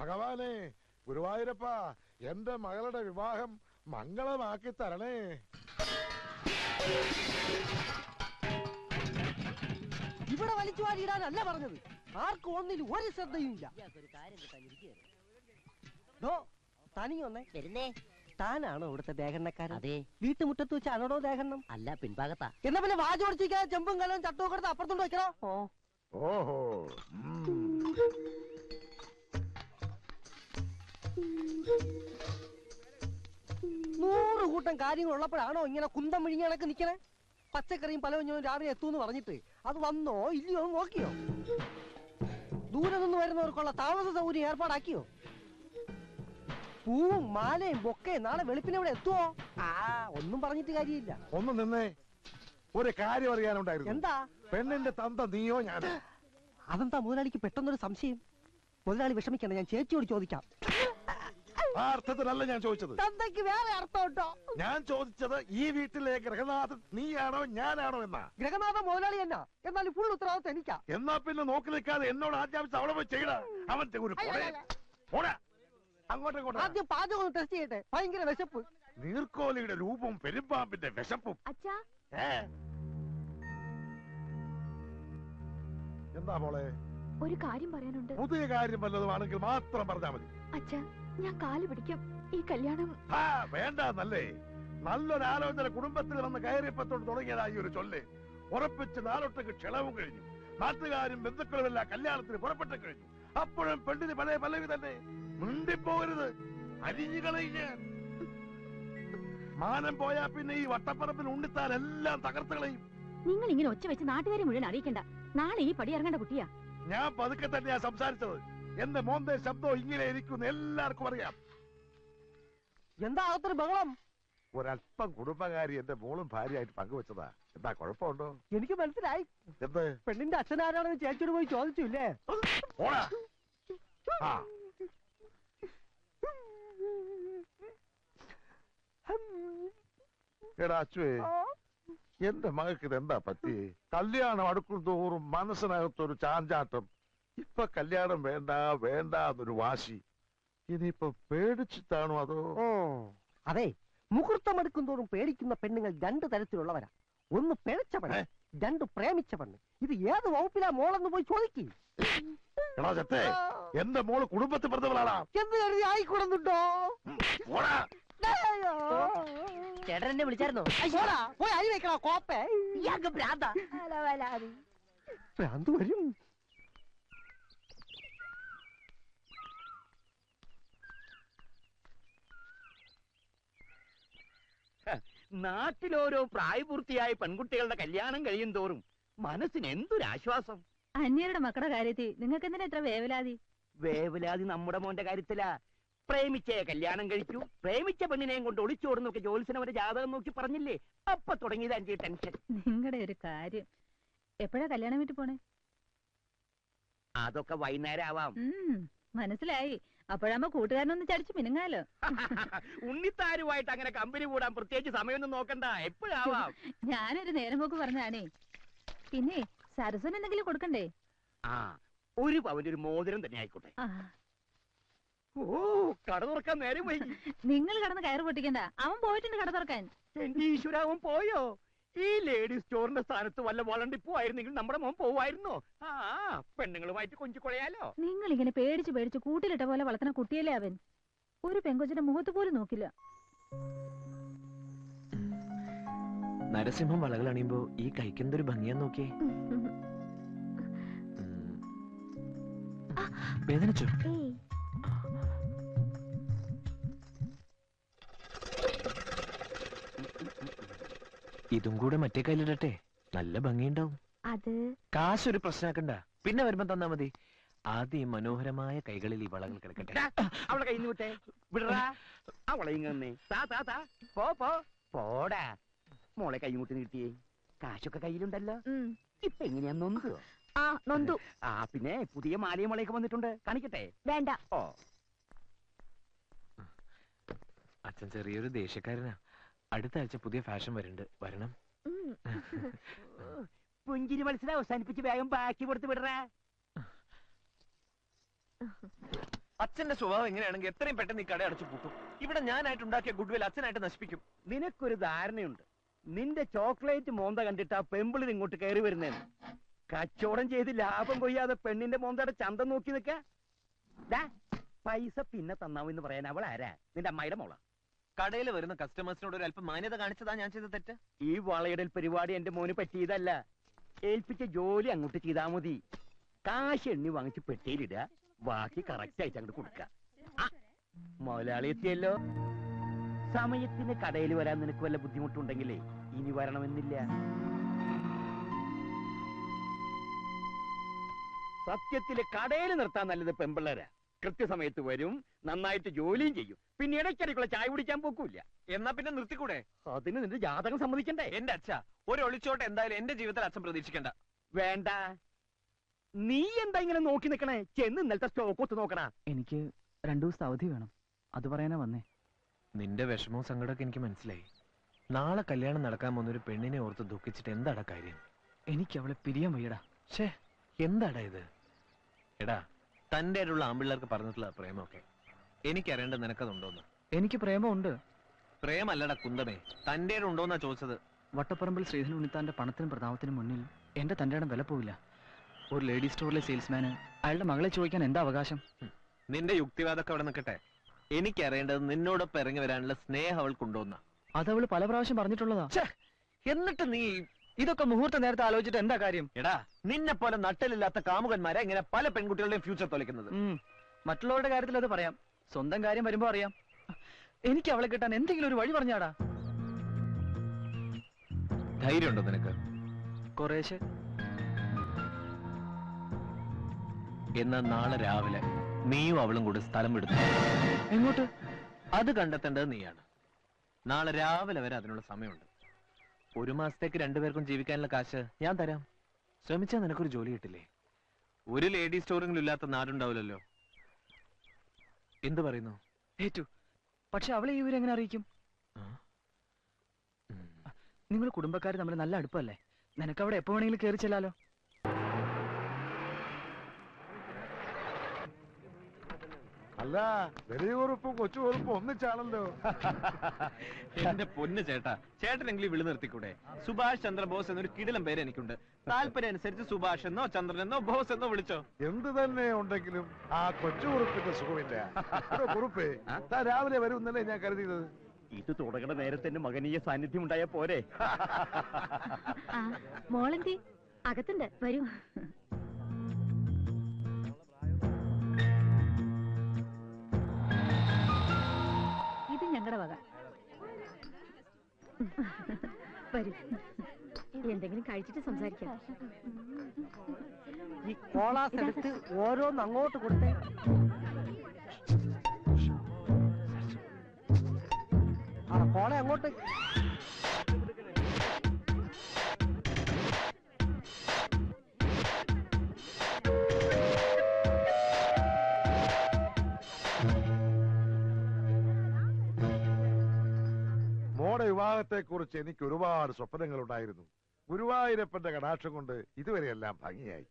ഭഗവാനെ, ഗുരുവായൂരപ്പ, എന്റെ മകളുടെ വിവാഹം മംഗളമാക്കി തരണേ. ഇവിടെ വലിച്ചു വാരിയിടാനല്ല പറഞ്ഞത്. ആർക്കും ഒന്നിലും ഒരു ശ്രദ്ധയും ഇല്ല. തനിയൊന്നേ വരുന്നേ. താനാണോ ഇവിടുത്തെ ദേഹണ്ണക്കാരൻ? അതെ. വീട്ടുമുറ്റത്ത് വെച്ചാണോ ദേഹണ്ണം? അല്ല, പിൻഭാഗത്താ. എന്നാ പിന്നെ വാചോടിച്ചിരിക്കാതെ ചെമ്പും കലവും ചട്ടവും എടുത്ത് അപ്പുറത്തോണ്ട് വെക്കണോ? ഓഹോ. 100 കൂട്ടം കാര്യങ്ങൾ ഉള്ളപ്പോഴാണോ ഇങ്ങനെ കുന്തം വിഴിഞ്ഞ കണക്ക് നിക്കണേ? പച്ചക്കറിയും പലവഞ്ഞവും രാവിലെ എത്തൂന്ന് പറഞ്ഞിട്ട് അത് വന്നോ ഇല്ലയോ നോക്കിയോ? ദൂരെ നിന്ന് വരുന്നവർക്കുള്ള താമസ സൗകര്യം ഏർപ്പാടാക്കിയോ? പൂവും മാലയും ബൊക്കെ നാളെ വെളുപ്പിനെ ഇവിടെ എത്തുവോ? ഒന്നും പറഞ്ഞിട്ട് കാര്യമില്ല. ഒന്ന് നിന്നേ, ഒരു കാര്യം അറിയാനുണ്ടായിരുന്നു. എന്താ? പെണ്ണിന്റെ തന്ത നീയോ ഞാനോ? അതെന്താ മുതലാളിക്ക് പെട്ടെന്നൊരു സംശയം? മുതലാളി വിഷമിക്കണ്ട, ഞാൻ ചേച്ചിയോട് ചോദിക്കാം. ആ അർത്ഥത്തിലല്ല ഞാൻ ചോദിച്ചത്. തന്തയ്ക്ക് വേറെ അർത്ഥം കേട്ടോ. ഞാൻ ചോദിച്ചത് ഈ വീട്ടിലെ ഗൃഹനാഥൻ നീയാണോ ഞാനാണോ എന്നാ. ഗൃഹനാഥൻ മുതലാളി എന്നാ, എന്നാലും ഫുൾ ഉത്തരവാദിത്വം എനിക്കാ. എന്നാ പിന്നെ നോക്കി നിൽക്കാതെ എന്നോട് ആജ്ഞാപിച്ച് അവിടെ പോയി ചെയ്യണ. അവൻ അങ്ങോട്ടും ആദ്യം പാചകം ടെസ്റ്റ് ചെയ്യട്ടെ. ഭയങ്കര വിശപ്പ്. നീർക്കോലിയുടെ രൂപവും പെരുമ്പാമ്പിന്റെ വിശപ്പും. എന്താ മോളെ? ഒരു കാര്യം പറയാനുണ്ട്. പുതിയ കാര്യം വല്ലതുമാണെങ്കിൽ മാത്രം പറഞ്ഞാൽ മതി. അച്ഛാ, ഞാൻ കാല് പിടിക്കും. ഈ കല്യാണം വേണ്ടല്ലേ. നല്ലൊരാലോചന കുടുംബത്തിൽ വന്ന് കയറിയപ്പത്തോട് തുടങ്ങിയതായി ഒരു ചൊല്ല്. ഉറപ്പിച്ച് നാളൊട്ടേക്ക് ക്ഷണവും കഴിഞ്ഞു. നാട്ടുകാരും ബന്ധുക്കളുമെല്ലാം കല്യാണത്തിന് പുറപ്പെട്ടു കഴിഞ്ഞു. അപ്പോഴും പെണ്ണിന് പഴയ പല്ലവി തന്നെ. മിണ്ടിപ്പോകരുത്, അരിഞ്ഞു കളയുക. മാനം പോയാ പിന്നെ ഈ വട്ടപ്പറമ്പിൽ ഉണ്ണിത്താൻ എല്ലാം തകർത്ത് കളയും. നിങ്ങൾ ഇങ്ങനെ ഒച്ച വെച്ച് നാട്ടുകാരെ മുഴുവൻ അറിയിക്കണ്ട. നാളെ ഈ പടി ഇറങ്ങേണ്ട കുട്ടിയാ. ഞാൻ പതുക്കെ തന്നെയാ സംസാരിച്ചത്. എന്റെ മോന്റെ ശബ്ദം ഇങ്ങനെ ഇരിക്കുന്നു എല്ലാവർക്കും അറിയാം. എന്താ അകത്തൊരു ബഹളം? ഒരല്പം കുടുംബകാരി എന്റെ മോളും ഭാര്യയായിട്ട് പങ്കുവെച്ചതാ. എന്താ കുഴപ്പമുണ്ടോ? എനിക്ക് മനസ്സിലായി. എന്ത്? പെണ്ണിന്റെ അച്ഛനാരാണെന്ന് ചേച്ചിയോട് പോയി ചോദിച്ചില്ലേ? എടാ അച്ചുവേ, എന്റെ മകൾക്ക് ഇതെന്താ പറ്റി? കല്യാണം അടുക്കും തോറും മനസ്സിനകത്തൊരു ചാഞ്ചാട്ടം. ഇപ്പൊ കല്യാണം വേണ്ട വേണ്ട എന്നൊരു വാശി. ഇനിയിപ്പൊ പേടിച്ചിട്ടാണോ അതോ? അതെ, മുഹൂർത്തം എടുക്കും തോറും പേടിക്കുന്ന പെണ്ണുങ്ങൾ 2 തരത്തിലുള്ളവരാ. ഒന്ന് പിഴച്ച പെണ്ണ്, 2 പ്രേമിച്ച പെണ്ണ്. ഇത് ഏത് വകുപ്പിലാ മോളെന്ന് പോയി ചോദിക്കും. എടാ ചത്തേ, എന്റെ മോള് കുടുംബത്തിൽ പറഞ്ഞവളാണ് എന്ന് കരുതി ആയിക്കൂടുന്നുണ്ടോ? ചേട്ടനെ വിളിച്ചായിരുന്നോ? പോയി അരി വെക്കണോ കോപ്പേ? ഭ്രാന്ത് വരും. നാട്ടിലോരോ പ്രായപൂർത്തിയായ പെൺകുട്ടികളുടെ കല്യാണം കഴിയും തോറും മനസ്സിന് എന്തൊരാശ്വാസം. അന്യരുടെ മക്കളുടെ കാര്യത്തിൽ നിങ്ങൾക്ക് എന്തിനാ എത്ര വേവലാതി? വേവലാതി നമ്മുടെ മോന്റെ കാര്യത്തിലാ. പ്രേമിച്ചേ കല്യാണം കഴിച്ചു, പ്രേമിച്ച പെണ്ണിനെയും കൊണ്ട് ഒളിച്ചോടുന്നൊക്കെ ജോത്സ്യനവരെ ജാതകം നോക്കി പറഞ്ഞില്ലേ? അപ്പൊ തുടങ്ങിയത് അഞ്ച് ടെൻഷൻ. നിങ്ങളുടെ ഒരു കാര്യം. എപ്പോഴാ കല്യാണം വീട്ടിൽ പോണേ? അതൊക്കെ വൈകുന്നേരം ആവാം. മനസ്സിലായി. അപ്പോഴാകുമ്പോ കൂട്ടുകാരനൊന്ന് ചടിച്ചു മിനുങ്ങാലോ. ഉണ്ണിത്താരുമായിട്ട് അങ്ങനെ കമ്പനി കൂടാൻ പ്രത്യേകിച്ച് സമയമൊന്നും നോക്കണ്ട, എപ്പോഴാവാം. ഞാനൊരു നേരം പോക്ക് പറഞ്ഞാണേ. പിന്നെ സരസ്വന് എന്തെങ്കിലും കൊടുക്കണ്ടേ? ഒരു പവന്റെ ഒരു മോതിരം തന്നെ ആയിക്കോട്ടെ. ഓ, കട തുറക്കാൻ നേരം പോയി. നിങ്ങൾ കടന്ന് കയറ് പൊട്ടിക്കണ്ട. അവൻ പോയിട്ടുണ്ട് കട തുറക്കാൻ. എന്റെ ഈശ്വര, അവൻ പോയോ? ഈ ലേഡി സ്റ്റോറിന്റെ സ്ഥാനത്ത് വല്ല വളണ്ടി പോവായിരുന്നെങ്കിൽ നമ്മുടെ മോൻ പോവായിരുന്നോ? പെണ്ണുങ്ങളുമായിട്ട് കൊഞ്ചു കൊളയാലോ. നിങ്ങൾ ഇങ്ങനെ പേടിച്ച് പേടിച്ച് കൂട്ടിലിട്ട പോലെ വളർത്തുന്ന കുട്ടിയല്ലേ അവൻ. ഒരു പെങ്കൊച്ചിന്റെ മുഖത്ത് പോലും നോക്കില്ല. നരസിംഹം വളകൾ അണിയുമ്പോ ഈ കഴിക്കുന്നൊരു ഭംഗിയാന്ന് നോക്കിയേ. വേദനിച്ചോ? ഇതും കൂടെ മറ്റേ കയ്യിലിടട്ടെ, നല്ല ഭംഗിയുണ്ടാവും. അത് കാശൊരു പ്രശ്നമാക്കണ്ട, പിന്നെ വരുമ്പോ തന്നാ മതി. ആദ്യം മനോഹരമായ കൈകളിൽ ഈ വളകൾ കിടക്കട്ടെ. അവളെ കയ്യിൽ നിന്ന് വിട്ടേ, വിടറാ. അവളെ ഇങ്ങനെ പോടാ. മോളെ കൈമുട്ടി നീട്ടിയേ. കാശൊക്കെ കയ്യിലുണ്ടല്ലോ. ഇപ്പൊ എങ്ങനെയാ നൊന്തു? നൊന്തു. പിന്നെ പുതിയ മാലയും വളയൊക്കെ വന്നിട്ടുണ്ട്, കാണിക്കട്ടെ? വേണ്ട. ഓ, അച്ഛൻ ചെറിയൊരു ദേഷ്യക്കാരനാ. അടുത്ത ആഴ്ച പുതിയ ഫാഷൻ വരുന്നുണ്ട്, വരണം. പുഞ്ചിരി മത്സരം അവസാനിപ്പിച്ച് വേഗം ബാക്കി കൊടുത്ത് വിടറ. അച്ഛന്റെ സ്വഭാവം എങ്ങനെയാണെങ്കിൽ എത്രയും പെട്ടെന്ന് ഈ കട അടച്ചു പൂട്ടും. ഇവിടെ ഞാനായിട്ട് ഉണ്ടാക്കിയ ഗുഡ്വിൽ അച്ഛനായിട്ട് നശിപ്പിക്കും. നിനക്കൊരു ധാരണയുണ്ട്, നിന്റെ ചോക്ലേറ്റ് മോന്ത കണ്ടിട്ട് ആ പെമ്പിളിന് ഇങ്ങോട്ട് കയറി വരുന്നേന്ന്. കച്ചവടം ചെയ്ത് ലാഭം കൊയ്യാതെ പെണ്ണിന്റെ മോന്തയുടെ ചന്തം നോക്കി നിക്ക. പൈസ പിന്നെ തന്നാവെന്ന് പറയാൻ അവൾ ആരാ? നിന്റെ അമ്മായിയുടെ മോള. കടയിൽ വരുന്ന കസ്റ്റമേഴ്സിനോട് ഒരു അല്പം മാന്യത കാണിച്ചതാ ഞാൻ ചെയ്ത തെറ്റ്. ഈ വളയിടൽ പരിപാടി എന്റെ മോന് പറ്റിയതല്ല. ഏൽപ്പിച്ച ജോലി അങ്ങോട്ട് ചെയ്താ മതി. കാശ് എണ്ണി വാങ്ങിച്ച് പെട്ടിയിലിടുക, ബാക്കി കറക്റ്റ് ആയിട്ട് അങ്ങോട്ട് കൊടുക്ക. മുതലാളി എത്തിയല്ലോ. സമയത്തിന് കടയിൽ വരാൻ നിനക്ക് വല്ല ബുദ്ധിമുട്ടുണ്ടെങ്കിലേ ഇനി വരണമെന്നില്ല. സത്യത്തില് കടയിൽ നിർത്താൻ നല്ലത് പെമ്പിള്ളേരാ. കൃത്യസമയത്ത് വരും, നന്നായിട്ട് ജോലിയും ചെയ്യും, പിന്നെ ഇടയ്ക്കിടയ്ക്കുള്ള ചായ കുടിക്കാൻ പോക്കൂല. എന്നാ പിന്നെ നിർത്തിക്കൂടെ? അതിന് നിന്റെ ജാതകം സമ്മതിക്കണ്ടേ? എന്റെ അച്ഛ ഒരു ഒളിച്ചോട്ട് എന്തായാലും എന്റെ ജീവിതത്തിൽ അച്ഛൻ പ്രതീക്ഷിക്കണ്ട. വേണ്ട. നീ എന്താ ഇങ്ങനെ നോക്കി നിക്കണേ? ചെന്ന് ഇന്നലത്തെ സ്റ്റോക്ക് ഒത്ത് നോക്കണ. എനിക്ക് 2 ദിവസത്തെ അവധി വേണം, അത് പറയാനാ വന്നേ. നിന്റെ വിഷമവും സങ്കടമൊക്കെ എനിക്ക് മനസ്സിലായി. നാളെ കല്യാണം നടക്കാൻ പോകുന്നൊരു പെണ്ണിനെ ഓർത്ത് ദുഃഖിച്ചിട്ട് എന്താടാ കാര്യം? എനിക്ക് അവളെ പിരിയാൻ വയ്യടാ. ഛേ, എന്താടാ ഇത്? എടാ, തന്റെ ആയിട്ടുള്ള ആമ്പിള്ളേർക്ക് പറഞ്ഞിട്ടുള്ള പ്രേമമൊക്കെ എനിക്കറിയേണ്ടത് നിനക്കതുണ്ടോന്ന്? എനിക്ക് പ്രേമമുണ്ട്. പ്രേമല്ലടാ കുന്തമേ, തന്റെ ഉണ്ടോന്നാ ചോദിച്ചത്. വട്ടപ്പറമ്പിൽ ശ്രീധരൻ ഉണ്ണിത്താന്റെ പണത്തിനും പ്രതാപത്തിനും മുന്നിൽ എന്റെ തന്റെ ഇടം വില പോവില്ല. ഒരു ലേഡി സ്റ്റോറിലെ സെയിൽസ്മാന് അയാളുടെ മകളെ ചോദിക്കാൻ എന്താ അവകാശം? നിന്റെ യുക്തിവാദമൊക്കെ അവിടെ നിൽക്കട്ടെ. എനിക്കറിയേണ്ടത് നിന്നോടൊപ്പം ഇറങ്ങി വരാനുള്ള സ്നേഹം അവൾക്കുണ്ടോന്ന. അതവള് പല പ്രാവശ്യം പറഞ്ഞിട്ടുള്ളതാ. എന്നിട്ട് നീ ഇതൊക്കെ മുഹൂർത്ത നേരത്തെ ആലോചിച്ചിട്ട് എന്താ കാര്യം? എടാ, നിന്നെ പോലെ നട്ടലില്ലാത്ത കാമുകന്മാരെ ഇങ്ങനെ പല പെൺകുട്ടികളുടെയും ഫ്യൂച്ചർ തൊലക്കുന്നത്. മറ്റുള്ളവരുടെ കാര്യത്തിൽ അത് പറയാം, സ്വന്തം കാര്യം വരുമ്പോ അറിയാം. എനിക്ക് അവളെ കിട്ടാൻ എന്തെങ്കിലും ഒരു വഴി പറഞ്ഞാടാ. ധൈര്യമുണ്ടോ നിനക്ക്? കുറേശ്ശെ. എന്നാ നാളെ രാവിലെ നീയും അവളും കൂടി സ്ഥലം വിടുന്നു. എങ്ങോട്ട്? അത് കണ്ടെത്തേണ്ടത് നീയാണ്. നാളെ രാവിലെ വരെ അതിനുള്ള സമയമുണ്ട്. 1 മാസത്തേക്ക് 2 പേർക്കും ജീവിക്കാനുള്ള കാശ് ഞാൻ തരാം. ശ്രമിച്ചാൽ നിനക്കൊരു ജോലി കിട്ടില്ലേ? ഒരു ലേഡി സ്റ്റോറെങ്കിലും ഇല്ലാത്ത നാടുണ്ടാവില്ലല്ലോ. എന്ത് പറയുന്നു? ഏറ്റു. പക്ഷെ അവളെ ഈ വിവരം എങ്ങനെ അറിയിക്കും? നിങ്ങൾ കുടുംബക്കാർ തമ്മിൽ നല്ല അടുപ്പല്ലേ? നിനക്ക് അവിടെ എപ്പോ വേണമെങ്കിലും കയറി ചെല്ലാലോ. അല്ല, വലിയ കുറുപ്പും കൊച്ചു കുറുപ്പും ഒന്നിച്ചാണല്ലോ. എന്റെ പൊന്ന് ചേട്ടാ, ചേട്ടനെങ്കിലും വിളി നിർത്തിക്കൂടെ? സുഭാഷ് ചന്ദ്രബോസ് എന്നൊരു കിടിലം പേര് എനിക്കുണ്ട്. താല്പര്യം അനുസരിച്ച് സുഭാഷ് എന്നോ ചന്ദ്രൻ എന്നോ ബോസ് എന്നോ വിളിച്ചോ. എന്ത് തന്നെ ഉണ്ടെങ്കിലും ആ കൊച്ചു കുറുപ്പിന്റെ സുഖമില്ല. കുറുപ്പേ, താൻ രാവിലെ വരുമെന്നല്ലേ ഞാൻ കരുതിയത്. ഇത് തുടങ്ങുന്ന നേരത്തെ മകനീയ സാന്നിധ്യം ഉണ്ടായ പോരെ? മോളെന്തി അകത്തുണ്ട്, വരൂ. ഇത് ഞങ്ങളുടെ വക. വരൂ, എന്തെങ്കിലും കഴിച്ചിട്ട് സംസാരിക്കാം. ഈ കോളാസ് എടുത്ത് ഓരോന്ന് അങ്ങോട്ട് കൊടുത്തേ. ആ കോള അങ്ങോട്ട്. മോടെ വിവാഹത്തെ കുറിച്ച് എനിക്ക് ഒരുപാട് സ്വപ്നങ്ങൾ ഉണ്ടായിരുന്നു. ഗുരുവായൂരപ്പന്റെ കടാക്ഷം കൊണ്ട് ഇതുവരെയെല്ലാം ഭംഗിയായി.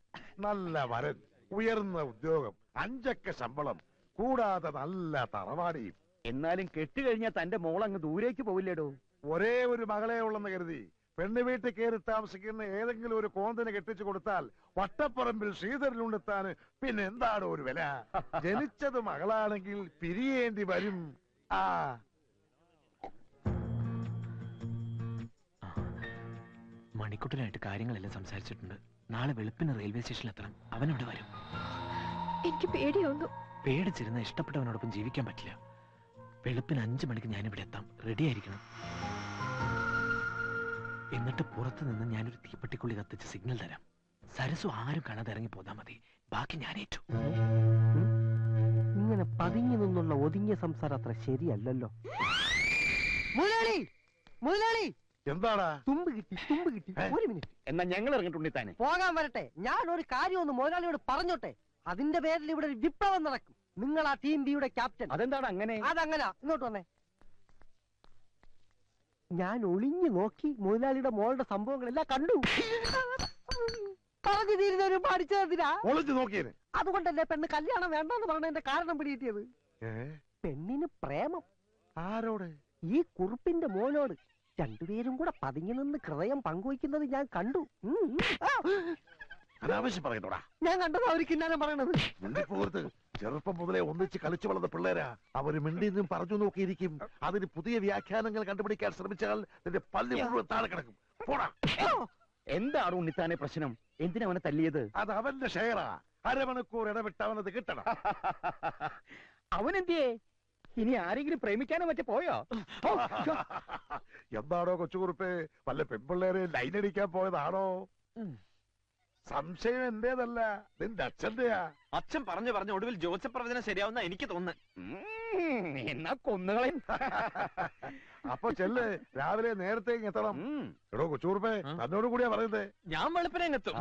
നല്ല വരൻ, ഉയർന്ന ഉദ്യോഗം, 5 അക്ക ശമ്പളം, കൂടാതെ നല്ല തറവാടിയും. എന്നാലും കെട്ടുകഴിഞ്ഞാൽ തന്റെ മോൾ അങ്ങ് ദൂരേക്ക് പോവില്ലേടോ? ഒരേ ഒരു മകളെ ഉള്ളെന്ന് കരുതി പെണ്ണ് വീട്ടിൽ കയറി താമസിക്കുന്ന ഏതെങ്കിലും ഒരു കോന്തിന് കെട്ടിച്ചു കൊടുത്താൽ വട്ടപ്പറമ്പിൽ ശ്രീധരനുണ്ടെത്താന് പിന്നെ എന്താണ് ഒരു വില? ജനിച്ചത് മകളാണെങ്കിൽ പിരിയേണ്ടി വരും. ആ മണിക്കുട്ടനായിട്ട് കാര്യങ്ങളെല്ലാം സംസാരിച്ചിട്ടുണ്ട്. നാളെ വെളുപ്പിന് റെയിൽവേ സ്റ്റേഷനിൽ എത്തണം. അവനവിടെ വരും. എനിക്ക് പേടിയാവുന്നു. പേടിച്ചിരുന്ന ഇഷ്ടപ്പെട്ടവനോടൊപ്പം ജീവിക്കാൻ പറ്റില്ല. വെളുപ്പിന് 5 മണിക്ക് ഞാനിവിടെ എത്താം. റെഡി ആയിരിക്കണം. എന്നിട്ട് പുറത്തു നിന്ന് ഞാനൊരു തീപ്പെട്ടിക്കുള്ളി കത്തിച്ച് സിഗ്നൽ തരാം. സരസു ആരും കാണാതെ ഇറങ്ങി പോതാ മതി. ബാക്കി ഞാൻ ഏറ്റു. ഇങ്ങനെ പതുങ്ങി നിന്നുള്ള ഒതുങ്ങിയ സംസാരം അത്ര ശരിയല്ലല്ലോ. മുതലാളി, മുതലാളി, എന്താടാ? തുമ്പ് കിട്ടി, തുമ്പ് കിട്ടി. ഒരു മിനിറ്റ്. എന്നാ ഞങ്ങൾ ഇറങ്ങിട്ടുണ്ണിത്താനെ. പോകാൻ വരട്ടെ. ഞാൻ ഒരു കാര്യം ഒന്ന് മുതലാളിയോട് പറഞ്ഞോട്ടെ. അതിന്റെ പേരിൽ ഇവിടെ ഒരു വിപ്ലവം നടക്കും. നിങ്ങൾ ആ ടീം ബിയുടെ ക്യാപ്റ്റൻ. അതെന്താണ് അങ്ങനെ? അതങ്ങനാ. ഇങ്ങോട്ട് വന്നേ. ഞാൻ ഒളിഞ്ഞു നോക്കി മുതലാളിയുടെ മോളുടെ സംഭവങ്ങളെല്ലാം കണ്ടു. പറഞ്ഞു തീരുന്നവരും പഠിച്ചതിനാ ഒളിച്ചു നോക്കിയേനെ. അതുകൊണ്ടല്ലേ പെണ്ണ് കല്യാണം വേണ്ടെന്ന് പറഞ്ഞതിന്റെ കാരണം പിടികിട്ടിയത്. പെണ്ണിന് പ്രേമം ആരോട്? ഈ കുറുപ്പിന്റെ മോനോട്. രണ്ടുപേരും കൂടെ പതുങ്ങി നിന്ന് ഹൃദയം പങ്കുവയ്ക്കുന്നത് ഞാൻ കണ്ടു. അനാവശ്യം പറയത്തോടാ. ഞാൻ കണ്ടത് അവർ കിന്നാരം പറയണത്. മിണ്ടിപ്പോകരുത്. ചെറുപ്പം മുതലേ ഒന്നിച്ച് കളിച്ചു വളർന്ന പിള്ളേരാ. അവര് മിണ്ടിന്നും പറഞ്ഞു നോക്കിയിരിക്കും. അതിന് പുതിയ വ്യാഖ്യാനങ്ങൾ കണ്ടുപിടിക്കാൻ ശ്രമിച്ചാൽ നിന്റെ പല്ലി മുഴുവൻ താഴെ കിടക്കും. പോടാ. എന്താണ് ഉണ്ണിത്താനെ പ്രശ്നം? എന്തിനാ അവനെ തല്ലിയത്? അത് അവന്റെ ഷെയറാ. അരമണിക്കൂർ ഇടവിട്ട് അവനത് കിട്ടണം. അവനെന്തിയേ? ഇനി ആരെങ്കിലും പ്രേമിക്കാനോ മറ്റേ പോയോ? എന്താണോ കൊച്ചുകുറുപ്പേ, വല്ല പെൺപിള്ളേരെ ലൈനടിക്കാൻ പോയതാണോ? സംശയം എന്റേതല്ല, നിന്റെ അച്ഛന്റെയാ. അച്ഛൻ പറഞ്ഞു പറഞ്ഞ ഒടുവിൽ ജോസഫ് പ്രവചനം ശരിയാവുന്ന എനിക്ക് തോന്നുന്നു. എന്നാ കൊന്നുകളയും. അപ്പൊ ചെല്ല്, രാവിലെ നേരത്തെ എത്തണം. എടോ കൊച്ചുകുറുപ്പേ, തന്നോട് കൂടിയാ പറയുന്നേ. ഞാൻ വെളുപ്പിനെ എത്തും.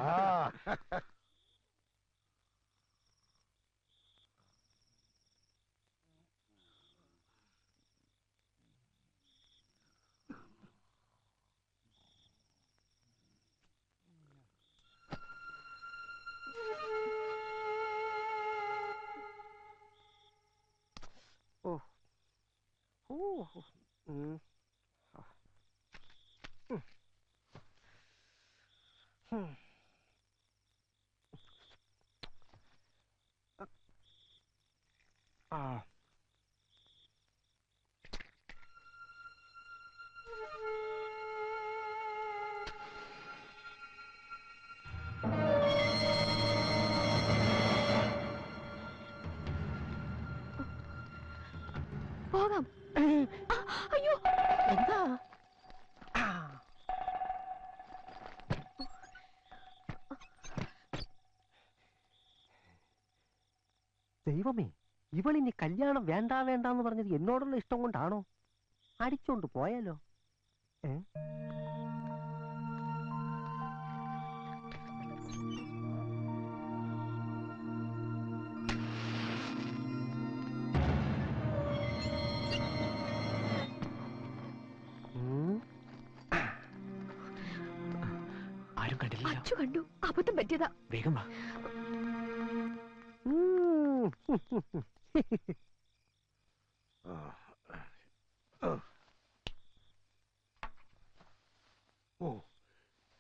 പോകാം. അയ്യോ, എന്താ? ദൈവമേ, ഇവളിനി കല്യാണം വേണ്ട വേണ്ടാന്ന് പറഞ്ഞത് എന്നോടുള്ള ഇഷ്ടം കൊണ്ടാണോ? അടിച്ചോണ്ട് പോയാലോ? ആരും കണ്ടില്ല. അച്ചു കണ്ടു. അബദ്ധം പറ്റിയതാ. വേഗം വാ. ഓ,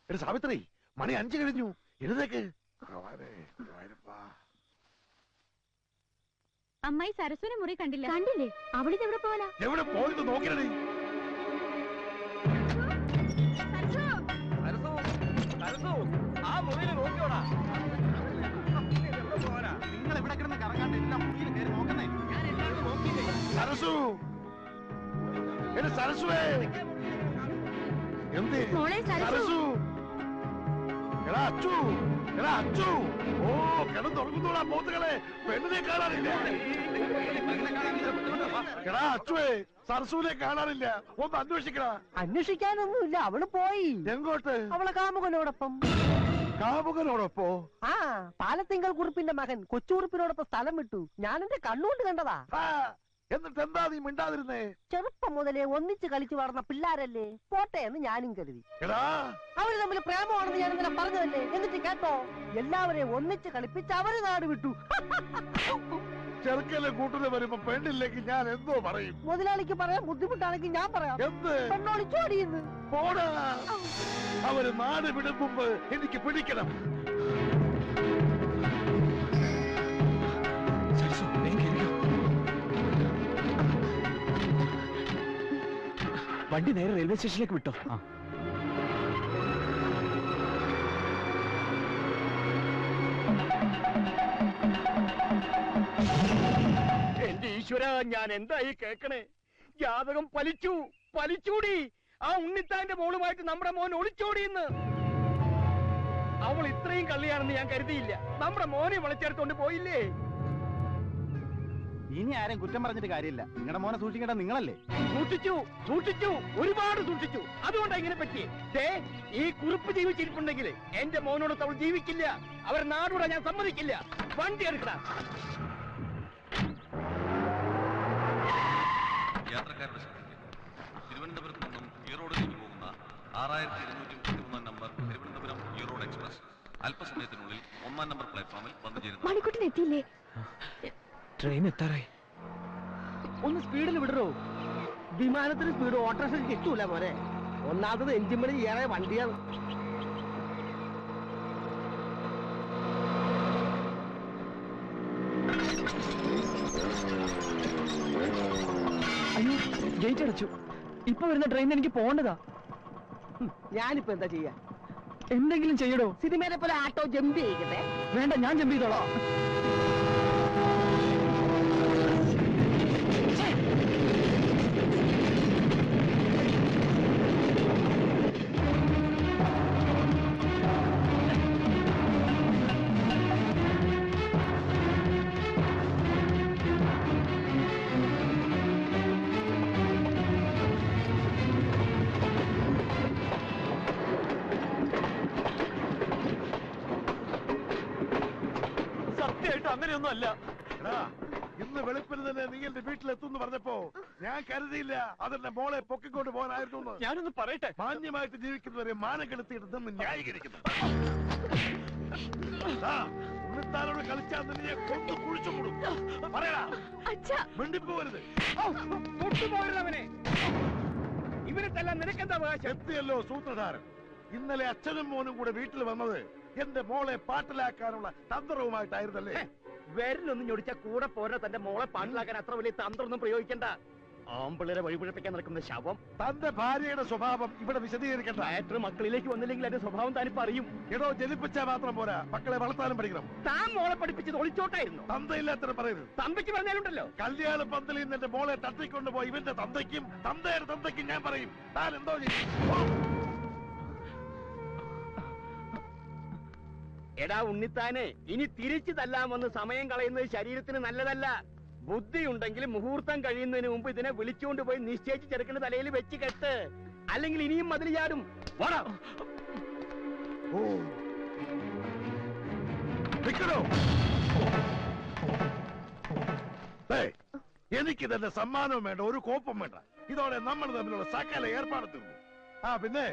എടി സാവിത്രി, മണി 5 കഴിഞ്ഞു. എഴുതേക്ക്. അമ്മായി സരസ്വനെ മുറി കണ്ടില്ല. കണ്ടില്ലേ? അവളിത് എവിടെ പോവാനാ? എവിടെ പോയത് നോക്കിയടി. നിങ്ങൾ ഇവിടെ കിടന്ന് കറങ്ങാണ്ട് എല്ലാം മുറിയിൽ കയറി നോക്കുന്നേ. ഞാൻ എല്ലാവരും നോക്കിയില്ലേ? സരസു, എടി സരസുവേ, എന്ത്? സരസു, എടാ അച്ചു, എടാ അച്ചു. ഓ, കിടന്നുറങ്ങുന്നോടാ പോത്തുകളെ. പെണ്ണിനെ കാണാനില്ല. എടാ അച്ചുവേ, സരസുവിനെ കാണാനില്ല. ഒന്ന് അന്വേഷിക്കടാ. അന്വേഷിക്കാനൊന്നുമില്ല, അവള് പോയി. എങ്ങോട്ട്? അവളെ കാമുകനോടൊപ്പം. കാമുകനോടൊപ്പോ? ആ, പാലത്തിങ്കൽ കുറുപ്പിന്റെ മകൻ കൊച്ചുകുറുപ്പിനോടൊപ്പം സ്ഥലം വിട്ടു. ഞാൻ എന്റെ കണ്ണുകൊണ്ട് കണ്ടതാ. എന്നിട്ട് എന്താ നീ മിണ്ടാതിരുന്നേ? ചെറുപ്പം മുതലേ ഒന്നിച്ച് കളിച്ചു വളർന്ന പിള്ളാരല്ലേ, പോട്ടെ എന്ന് ഞാനും കരുതി. എടാ, അവര് തമ്മിൽ പ്രേമമാണെന്ന് ഞാൻ ഇന്നലെ പറഞ്ഞതല്ലേ. എന്നിട്ട് കേട്ടോ, എല്ലാവരെയും ഒന്നിച്ച് കളിപ്പിച്ച് അവര് നാട് വിട്ടു. ചെറുക്കലെ കൂട്ടുന്ന വരുമ്പോ പെണ്ണില്ലെങ്കിൽ ഞാൻ എന്തോ പറയും? മുതലാളിക്ക് പറയാൻ ബുദ്ധിമുട്ടാണെങ്കിൽ ഞാൻ പറയാം. എന്ത്? പെണ്ണോളിച്ചോടിയെന്ന്. പോടാ. അവര് നാട് വിടും മുമ്പ് എനിക്ക് പിടിക്കണം. വണ്ടി നേരെ റെയിൽവേ സ്റ്റേഷനിലേക്ക് വിട്ടോ. എന്റെ ഈശ്വര, ഞാൻ എന്തായി കേക്കണേ? ജാതകം പലിച്ചൂടി. ആ ഉണ്ണിത്താന്റെ മോളുമായിട്ട് നമ്മുടെ മോൻ ഒളിച്ചോടിയെന്ന്. അവൾ ഇത്രയും കള്ളിയാണെന്ന് ഞാൻ കരുതിയില്ല. നമ്മുടെ മോനെ വിളിച്ചെടുത്തോണ്ട് പോയില്ലേ? ഇനി ആരും കുറ്റം പറഞ്ഞിട്ട് കാര്യമില്ല. നിങ്ങളുടെ മോനെ സൂക്ഷിക്കേണ്ട നിങ്ങളല്ലേ? സൂക്ഷിച്ചു, ഒരുപാട് സൂക്ഷിച്ചു. അതുകൊണ്ടാ ഇങ്ങനെ പറ്റിയേ. ഈ കുറിപ്പ് ജീവിച്ചിരിപ്പുണ്ടെങ്കിൽ എന്റെ മോനോട് അവൾ ജീവിക്കില്ല. അവർ നാടൂടെ ഞാൻ സമ്മതിക്കില്ല. വണ്ടി എടുക്കണം. യാത്രക്കാരുടെ തിരുവനന്തപുരത്ത് നിന്നും ഈറോഡിലേക്ക് പോകുന്ന 6233 നമ്പർ തിരുവനന്തപുരം ഈറോഡ് എക്സ്പ്രസ് അല്പസമയത്തിനുള്ളിൽ 1-ാം നമ്പർ പ്ലാറ്റ്ഫോമിൽ വന്നു ചേരുന്നു. മണിക്കുട്ടൻ എത്തിയില്ലേ? ട്രെയിൻ എത്താറായി. ഒന്ന് സ്പീഡിൽ വിടറോ. വിമാനത്തിന് സ്പീഡ് ഓട്ടോറിക്ഷ കിട്ടൂല മോനെ. ഒന്നാമത് എഞ്ചിൻ പണി ഏറെ വണ്ടിയാണ്. അയ്യോ, ഗേറ്റ് അടച്ചു. ഇപ്പൊ വരുന്ന ട്രെയിൻ എനിക്ക് പോകേണ്ടതാ. ഞാനിപ്പോ എന്താ ചെയ്യാ? എന്തെങ്കിലും ചെയ്യടോ. സിനിമയിലെ പോലെ ആട്ടോ ജമ്പ് ചെയ്യിക്കട്ടെ? വേണ്ട, ഞാൻ ജമ്പ് ചെയ്തോളാം. സത്യമായിട്ട് അങ്ങനെയൊന്നും അല്ല. ഇന്ന് വെളുപ്പിന് തന്നെ നീ എന്റെ വീട്ടിലെത്തുന്നു പറഞ്ഞപ്പോ ഞാൻ കരുതിയില്ല അതെന്റെ മോളെ പൊക്കിക്കൊണ്ട് പോകാനായിരുന്നു. ഞാനൊന്ന് പറയട്ടെ. മാന്യമായിട്ട് ജീവിക്കുന്നവരെ മാനം കെടുത്തിയിട്ട് നിന്ന് ന്യായീകരിക്കുന്നു. ഉണ്ണിത്താനോട് കളിച്ചാൽ നിന്നെ കൊന്നു കുഴിച്ചു കൂടും. പറയടാ, മിണ്ടിപ്പോവരുത്. അവനെ ഇവരെ തല്ലാൻ നിനക്കെന്താ അവകാശം? എത്തിയല്ലോ സൂത്രധാരൻ. ഇന്നലെ അച്ഛനും മോനും കൂടെ വീട്ടിൽ വന്നത് എന്റെ മോളെ പാട്ടിലാക്കാനുള്ള തന്ത്രവുമായിട്ടായിരുന്നല്ലേ? വിരലൊന്നും ഞൊടിച്ച കൂടെ പോരാ തന്റെ മോളെ പാട്ടിലാക്കാൻ അത്ര വലിയ തന്ത്രമൊന്നും പ്രയോഗിക്കണ്ട. ആമ്പിള്ളേരെ വഴിപിഴപ്പിക്കാൻ നടക്കുന്ന ശവം. തന്റെ ഭാര്യയുടെ സ്വഭാവം ഇവിടെ വിശദീകരിക്കണ്ട. മാറ്റർ മക്കളിലേക്ക് വന്നില്ലെങ്കിൽ അതിന്റെ സ്വഭാവം താനിപ്പോ അറിയും. എടോ, ജനിപ്പിച്ചാൽ മാത്രം പോരാ, മക്കളെ വളർത്താനും പഠിക്കണം. താൻ മോളെ പഠിപ്പിച്ചത് ഒളിച്ചോട്ടായിരുന്നു. തന്തയില്ലാത്ത പറയരുത്. തന്തയ്ക്ക് പറഞ്ഞാലുണ്ടല്ലോ. കല്യാണ പന്തലിൽ നിന്ന് എന്റെ മോളെ തട്ടിക്കൊണ്ടുപോയി ഇവന്റെ തന്തയ്ക്കും തന്തയുടെ തന്തയ്ക്കും ഞാൻ പറയും. താൻ എന്തോ ചെയ്യും? എടാ ഉണ്ണിത്താനെ, ഇനി തിരിച്ചു തല്ലാമെന്ന് സമയം കളയുന്നത് ശരീരത്തിന് നല്ലതല്ല. ബുദ്ധി ഉണ്ടെങ്കിൽ മുഹൂർത്തം കഴിയുന്നതിന് മുമ്പ് ഇതിനെ വിളിച്ചുകൊണ്ട് പോയി നിശ്ചയിച്ച് ചെറുക്കുന്ന തലയിൽ വെച്ച് കെട്ട്. അല്ലെങ്കിൽ ഇനിയും മതിൽ ചാടും. എനിക്ക് തന്നെ സമ്മാനവും വേണ്ട, ഒരു കോപ്പം വേണ്ട. ഇതോടെ നമ്മൾ തമ്മിലുള്ള സകല ഏർപ്പാട് തീർന്നു. പിന്നെ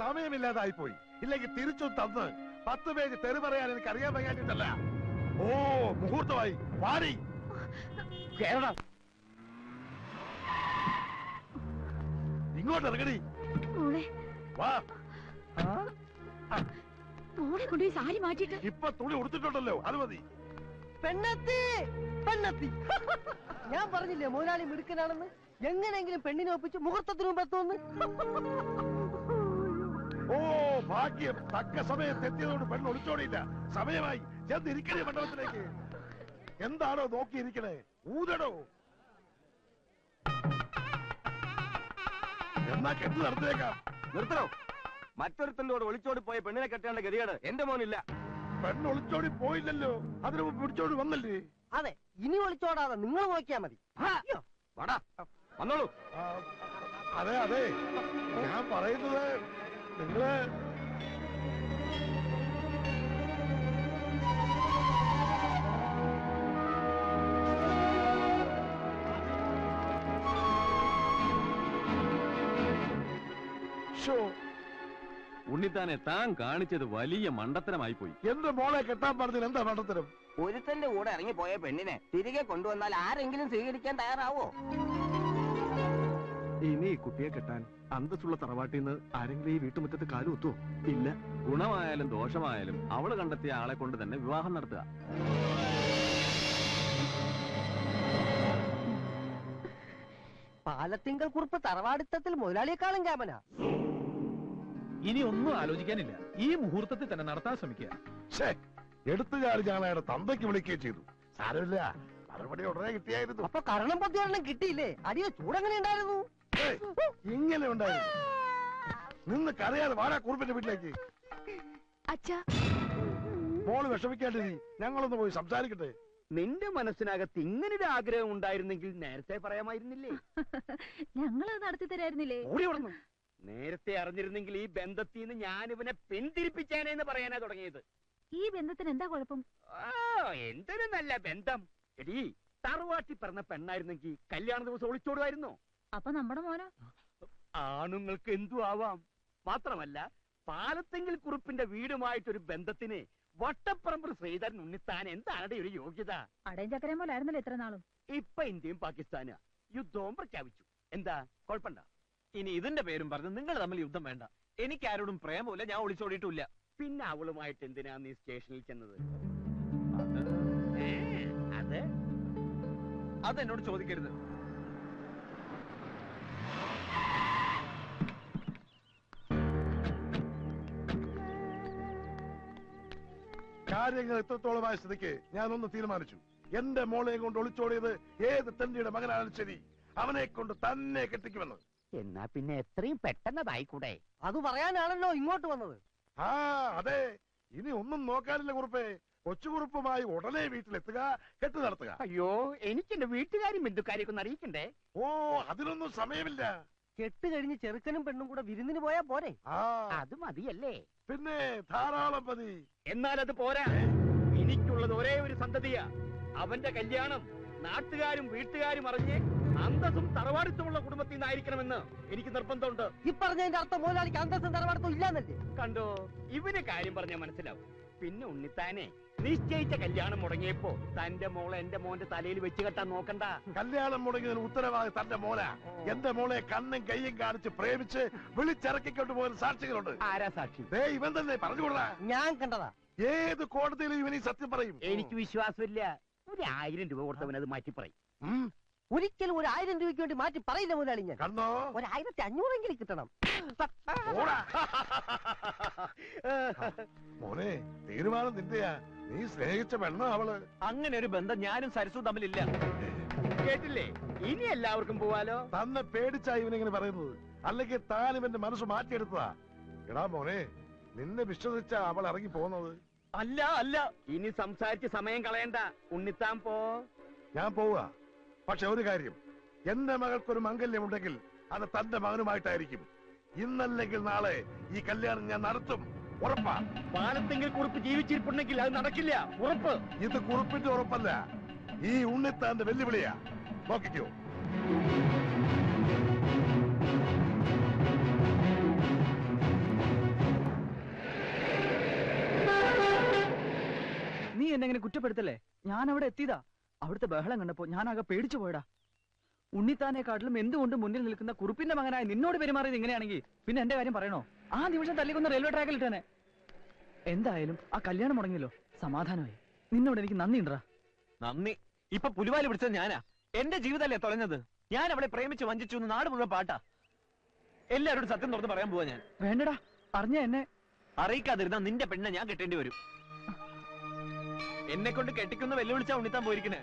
സമയമില്ലാതായിപ്പോയി. ഇല്ലെങ്കിൽ തിരിച്ചു തന്ന് 10 പേജ് തെറി പറയാൻ എനിക്ക് അറിയാൻ വയ്യാഞ്ഞിട്ടല്ല. മുഹൂർത്തമായി. വാടി ഇങ്ങോട്ട് ഇറങ്ങടി. വാ. മോളെ കൊണ്ടുപോയി സാരി മാറ്റിട്ട് ഇപ്പൊ തുണി ഉടുത്തിട്ടുണ്ടല്ലോ, അത് മതി. പെണ്ണെത്തി, പെണ്ണെത്തി. ഞാൻ പറഞ്ഞില്ലേ മുതലാളി മിടുക്കനാണെന്ന്. എങ്ങനെയെങ്കിലും പെണ്ണിനെ ഒപ്പിച്ച് മുഹൂർത്തത്തിന് മുമ്പ് എത്തുമെന്ന്. ഭാഗ്യം. തക്ക സമയത്ത് എത്തിയതുകൊണ്ട് പെണ്ണ് ഒളിച്ചോടിയില്ല. സമയമായി. ചെന്നിരിക്കണേ മണ്ഡലത്തിലേക്ക്. എന്താണോ നോക്കിയിരിക്കണേ? ഊതടോ. എന്നാ കെട്ട് നടത്തിയേക്കാം. നിർത്തണോ? മറ്റൊരുത്തന്റെ കൂടെ ഒളിച്ചോടി പോയ പെണ്ണിനെ കെട്ടേണ്ട ഗതികേട് എന്റെ മോനില്ല. പെണ്ണ് ഒളിച്ചോടി പോയില്ലല്ലോ, അതിന് പിടിച്ചോടി വന്നല്ലേ? അതെ, ഇനി ഒളിച്ചോടാതെ നിങ്ങൾ നോക്കിയാ മതി. വന്നോളൂ. അതെ അതെ, ഞാൻ പറയുന്നത് നിങ്ങള് ഉണ്ണിത്താനെ താൻ കാണിച്ചത് വലിയ മണ്ടത്തരമായി പോയി. എന്റെ മോളെ കെട്ടാൻ പറഞ്ഞതിൽ എന്താ മണ്ടത്തരം? ഒരുത്തന്റെ കൂടെ ഇറങ്ങിപ്പോയ പെണ്ണിനെ തിരികെ കൊണ്ടുവന്നാൽ ആരെങ്കിലും സ്വീകരിക്കാൻ തയ്യാറാവോ? ഇനി ഈ കുട്ടിയെ കെട്ടാൻ അന്തസ്സുള്ള തറവാട്ടിൽ നിന്ന് ആരെങ്കിലും ഈ വീട്ടുമുറ്റത്ത് കാലുകുത്തുവോ? ഇല്ല. ഗുണമായാലും ദോഷമായാലും അവള് കണ്ടെത്തിയ ആളെ കൊണ്ട് തന്നെ വിവാഹം നടത്തുക. പാലത്തിങ്കൽ കുറിപ്പ് തറവാടിത്തത്തിൽ മുതലാളിയെക്കാളും ക്യാമനാ. ഇനി ഒന്നും ആലോചിക്കാനില്ല. ഈ മുഹൂർത്തത്തിൽ തന്നെ നടത്താൻ ശ്രമിക്കുക. എടുത്തുചാടി ഞങ്ങളെ തന്തയ്ക്ക് വിളിക്കുകയും ചെയ്തു. സാരമില്ല, മറുപടി ഉടനെ കിട്ടിയായിരുന്നു. അപ്പൊ കരണം പൊത്തിയൊരെണ്ണം കിട്ടിയില്ലേ? അടിയ ചൂടെങ്ങനെ ഉണ്ടായിരുന്നു? ഇങ്ങനെ ഉണ്ടായിരുന്നു. നിന്ന് കരയാതെ വാടാ കുറുപ്പിന്റെ വീട്ടിലേക്ക്. മോള് വിഷമിക്കാണ്ടിരി, ഞങ്ങളൊന്ന് പോയി സംസാരിക്കട്ടെ. നിന്റെ മനസ്സിനകത്ത് ഇങ്ങനൊരു ആഗ്രഹം ഉണ്ടായിരുന്നെങ്കിൽ നേരത്തെ പറയാമായിരുന്നില്ലേ? ഞങ്ങളത് നടത്തി തരായിരുന്നില്ലേ? ഓടി ഓടുന്നു. നേരത്തെ അറിഞ്ഞിരുന്നെങ്കിൽ ഈ ബന്ധത്തിൽ നിന്ന് ഞാൻ ഇവനെ പിന്തിരിപ്പിച്ചേനെന്ന് പറയാനാ തുടങ്ങിയത്. ഈ ബന്ധത്തിന് എന്താ കുഴപ്പം? എന്തൊരു നല്ല ബന്ധം. എടീ, തറവാട്ടി പറഞ്ഞ പെണ്ണായിരുന്നെങ്കിൽ കല്യാണ ദിവസം ഒളിച്ചോടുമായിരുന്നോ? അപ്പൊ നമ്മുടെ മോനോ? ആണുങ്ങൾക്ക് എന്തു ആവാം. മാത്രമല്ല, പാലത്തെങ്കിൽ കുറുപ്പിന്റെ വീടുമായിട്ടൊരു ബന്ധത്തിന് വട്ടപ്പറമ്പ് ശ്രീധരൻ ഉണ്ണിത്താൻ എന്താണ് ഒരു യോഗ്യത? അടയും ചക്കരയും പോലെ ആയിരുന്നല്ലോ ഇത്ര നാളും. ഇപ്പൊ ഇന്ത്യയും പാകിസ്ഥാനും യുദ്ധവും പ്രഖ്യാപിച്ചു. എന്താ കുഴപ്പമുണ്ടോ? ഇനി ഇതിന്റെ പേരും പറഞ്ഞ് നിങ്ങൾ തമ്മിൽ യുദ്ധം വേണ്ട. എനിക്ക് ആരോടും പ്രേമമില്ല, ഞാൻ ഒളിച്ചോടിയിട്ടില്ല. പിന്നെ അവളുമായിട്ട് എന്തിനാ നീ സ്റ്റേഷനിൽ ചെന്നത്? അത് അതെന്നോട് ചോദിക്കരുത്. കാര്യങ്ങൾ എത്രത്തോളമായ സ്ഥിതിക്ക് ഞാനൊന്ന് തീരുമാനിച്ചു. എന്റെ മോളെയും കൊണ്ട് ഒളിച്ചോടിയത് ഏത് തന്റെ മകനാണ് ശരി, അവനെ കൊണ്ട് തന്നെ കെട്ടിക്കുമെന്ന്. എന്നാ പിന്നെ എത്രയും പെട്ടെന്നതായിക്കൂടെ? അത് പറയാനാണല്ലോ ഇങ്ങോട്ട് വന്നത്. ആ അതെ, ഇനി ഒന്നും നോക്കാനില്ല കുറുപ്പേ. കൊച്ചുകുറുപ്പുമായി ഉടനെ വീട്ടിലെത്തുക, കെട്ടു നടത്തുക. അയ്യോ, എനിക്ക് എന്റെ വീട്ടുകാരും ബന്ധുക്കാരെയൊക്കെ ഒന്ന് അറിയിക്കണ്ടേ? ഓ, അതിനൊന്നും സമയമില്ല. കെട്ട് കഴിഞ്ഞ് ചെറുക്കനും പെണ്ണും കൂടെ വിരുന്നിന് പോയാ പോരെ? ആ അത് മതിയല്ലേ? പിന്നെ ധാരാളം മതി. എന്നാൽ അത് പോരാ. എനിക്കുള്ളത് ഒരേ ഒരു സന്തതിയാ. അവന്റെ കല്യാണം നാട്ടുകാരും വീട്ടുകാരും അറിഞ്ഞ് അന്തസ്സും തറവാടിത്തമുള്ള കുടുംബത്തിൽ നിന്നായിരിക്കണമെന്ന് എനിക്ക് നിർബന്ധമുണ്ട്. ഈ പറഞ്ഞതിന്റെ അർത്ഥം മുതലാളിക്ക് അന്തസ്സും തറവാടത്തും ഇല്ലാന്നല്ലേ? കണ്ടോ, ഇവന് കാര്യം പറഞ്ഞാൽ മനസ്സിലാവും. പിന്നെ ഉണ്ണിത്താനെ നിശ്ചയിച്ച കല്യാണം മുടങ്ങിയപ്പോ തന്റെ മോളെ എന്റെ മോന്റെ തലയിൽ വെച്ച് കെട്ടാൻ നോക്കണ്ട. കല്യാണം മുടങ്ങിയതിന് ഉത്തരവാദി തന്റെ മോനാ. എന്റെ മോളെ കണ്ണും കയ്യും കാണിച്ച് പ്രേമിച്ച് വിളിച്ചിറക്കിക്കൊണ്ട് പോകുന്ന സാക്ഷികളുണ്ട്. ആരാ സാക്ഷി? ദേ ഇവൻ തന്നെ പറഞ്ഞുകൊള്ളാ. ഞാൻ കണ്ടതാ. ഏത് കോടതിയിലും ഇവനീ സത്യം പറയും. എനിക്ക് വിശ്വാസമില്ല. 1000 രൂപ കൊടുത്തവൻ അത് മാറ്റി പറയും. ഒരിക്കലും 1000 രൂപയ്ക്ക് വേണ്ടി മാറ്റി പറയില്ല മുതലാളി. ഞാൻ കണ്ടോ, 1500 കിട്ടണം. ഓടാ. മോനെ, തീരുമാനം നിന്റെയാ. നീ സ്നേഹിച്ച പെണ്ണോ അവള്. അങ്ങനെ ഒരു ബന്ധം ഞാനും സരസും തമ്മിലില്ല. കേട്ടില്ലേ? ഇനി എല്ലാവർക്കും പോവാലോ. തന്നെ പേടിച്ചാ ഇവനിങ്ങനെ പറയുന്നത്, അല്ലെങ്കിൽ താൻ ഇവന്റെ മനസ്സ് മാറ്റിയെടുത്തതാ. എടാ മോനെ, നിന്നെ വിശ്വസിച്ച അവൾ ഇറങ്ങി പോകുന്നത്. അല്ല അല്ല, ഇനി സംസാരിച്ച് സമയം കളയണ്ട. ഉണ്ണിത്താൻ പോ. ഞാൻ പോവുക. പക്ഷെ ഒരു കാര്യം, എന്റെ മകൾക്കൊരു മംഗല്യമുണ്ടെങ്കിൽ അത് തന്റെ മകനുമായിട്ടായിരിക്കും. ഇന്നല്ലെങ്കിൽ നാളെ ഈ കല്യാണം ഞാൻ നടത്തും. ഉറപ്പാ. പാലത്തെങ്കിൽ കുറിപ്പ് ജീവിച്ചിരിപ്പുണ്ടെങ്കിൽ അത് നടക്കില്ല. ഉറപ്പ്. ഇത് കുറിപ്പിന്റെ ഉറപ്പല്ല, ഈ ഉണ്ണിത്താന്റെ വെല്ലുവിളിയാ. നോക്കിക്കോ. നീ എന്നെ എങ്ങനെ കുറ്റപ്പെടുത്തല്ലേ? ഞാൻ അവിടെ എത്തിയതാ. അവിടുത്തെ ബഹളം കണ്ടപ്പോ ഞാൻ ആകെ പേടിച്ചു പോയടാ. ഉണ്ണിത്താനെക്കാട്ടിലും എന്തുകൊണ്ട് മുന്നിൽ നിൽക്കുന്ന കുറുപ്പിന്റെ മകനായ നിന്നോട് പെരുമാറിയത് ഇങ്ങനെയാണെങ്കിൽ പിന്നെ എന്റെ കാര്യം പറയണോ? ആ നിമിഷം തല്ലിക്കൊന്ന് റെയിൽവേ ട്രാക്കിൽ ഇട്ടേനെ. എന്തായാലും ആ കല്യാണം മുടങ്ങിയല്ലോ, സമാധാനമായി. നിന്നോട് എനിക്ക് നന്ദിയുണ്ടാ. നന്ദി? ഇപ്പൊ പുലിവാലി പിടിച്ചത് ഞാനാ. എന്റെ ജീവിതമല്ലേ തുറഞ്ഞത്. ഞാൻ അവളെ പ്രേമിച്ച് വഞ്ചിച്ചു എന്ന് നാട് മുഴുവൻ പാട്ടാ. എല്ലാവരോടും സത്യം തുറന്ന് പറയാൻ പോവാ ഞാൻ. വേണ്ടടാ, അറിഞ്ഞ എന്നെ അറിയിക്കാതിരുന്ന നിന്റെ പെണ്ണെ ഞാൻ കെട്ടേണ്ടി വരും. എന്നെ കൊണ്ട് കെട്ടിക്കുന്ന വെല്ലുവിളിച്ചാ ഉണ്ണിത്താൻ പോയിരിക്കണേ.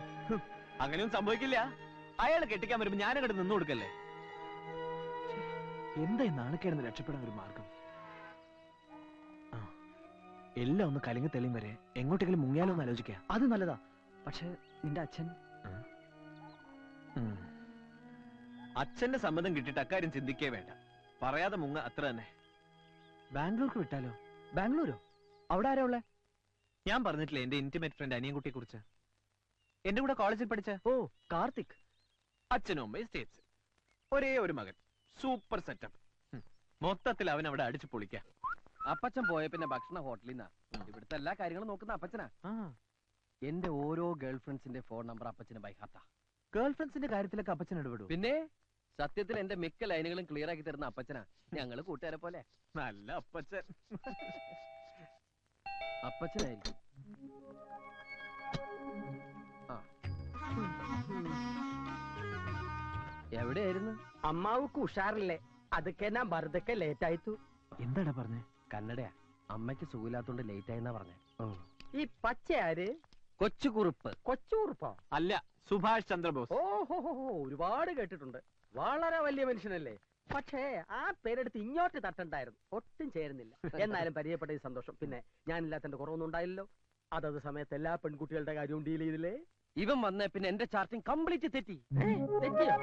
അങ്ങനെയൊന്നും സംഭവിക്കില്ല. അയാൾ കെട്ടിക്കാൻ വരുമ്പോ ഞാനങ്ങോട്ട് നിന്നു കൊടുക്കല്ലേ. എന്താ നാണക്കേടുന്ന് രക്ഷപ്പെടാൻ ഒരു മാർഗം? എല്ലാം ഒന്ന് കലങ്ങി തെളിയും വരെ എങ്ങോട്ടെങ്കിലും മുങ്ങിയാലോ എന്ന് ആലോചിക്കാം. അത് നല്ലതാ. പക്ഷെ നിന്റെ അച്ഛൻ അച്ഛന്റെ സമ്മതം കിട്ടിയിട്ട് അക്കാര്യം ചിന്തിക്കേ വേണ്ട. പറയാതെ മുങ്ങ, അത്ര തന്നെ. ബാംഗ്ലൂർക്ക് വിട്ടാലോ? ബാംഗ്ലൂരോ? അവിടെ ആരാ ഉള്ളേ? ഞാൻ പറഞ്ഞിട്ടില്ലേ എന്റെ ഇന്റിമേറ്റ് ഫ്രണ്ട് അനിയൻകുട്ടിയെ കുറിച്ച്. എന്റെ കൂടെ കോളേജിൽ പഠിച്ച. ഓ, കാർത്തിക്. അച്ഛനും അമ്മയും സ്റ്റേറ്റ്സ്. ഒരേ ഒരു മകൻ. Super setup. മൊത്തത്തിൽ അവൻ അവിടെ അടിച്ചു പൊളിക്കാം. അപ്പച്ചൻ പോയ പിന്നെ ഭക്ഷണ ഹോട്ടലിൽ നിന്നാ. ഇവിടുത്തെ എല്ലാ കാര്യങ്ങളും നോക്കുന്ന അപ്പച്ചനാ. എന്റെ ഓരോ ഗേൾ ഫ്രണ്ട്സിന്റെ ഫോൺ നമ്പർ അപ്പച്ചന് ബൈഹാത്താ. ഗേൾ ഫ്രണ്ട്സിന്റെ കാര്യത്തിലൊക്കെ അപ്പച്ചൻ ഇടപെടും. പിന്നെ സത്യത്തിൽ എന്റെ മിക്ക ലൈനുകളും ക്ലിയർ ആക്കി തരുന്ന അപ്പച്ചനാ. ഞങ്ങള് കൂട്ടുകാരെ പോലെ. നല്ല അപ്പച്ചൻ. അപ്പച്ചനായിരിക്കും. എവിടെയായിരുന്നു? അമ്മാവുക്ക് ഉഷാറില്ലേ? അതൊക്കെ ഞാൻ വെറുതെ ലേറ്റ് ആയിത്തു. എന്താടാ പറഞ്ഞേ? കന്നഡയാ. അമ്മയ്ക്ക് സുഖമില്ലാത്തോണ്ട് ലേറ്റ് ആയെന്നാ പറഞ്ഞേ. ഈ പച്ച ആര്? കൊച്ചുകുറുപ്പ്. കൊച്ചുകുറുപ്പോ? അല്ല, സുഭാഷ് ചന്ദ്രബോസ്. ഓഹോ, ഒരുപാട് കേട്ടിട്ടുണ്ട്. വളരെ വലിയ മനുഷ്യനല്ലേ? പക്ഷേ ആ പേരെടുത്ത് ഇങ്ങോട്ട് തട്ടണ്ടായിരുന്നു. ഒട്ടും ചേരുന്നില്ല. എന്നാലും പരിചയപ്പെട്ട സന്തോഷം. പിന്നെ ഞാനില്ലാത്തന്റെ കുറവൊന്നും ഉണ്ടായില്ലല്ലോ. അതത് സമയത്ത് എല്ലാ പെൺകുട്ടികളുടെ കാര്യവും ഡീൽ ചെയ്തില്ലേ? ഇവൻ വന്നേ പിന്നെ എന്റെ ചാർട്ടിങ് കംപ്ലീറ്റ് തെറ്റി. തെറ്റിയോ?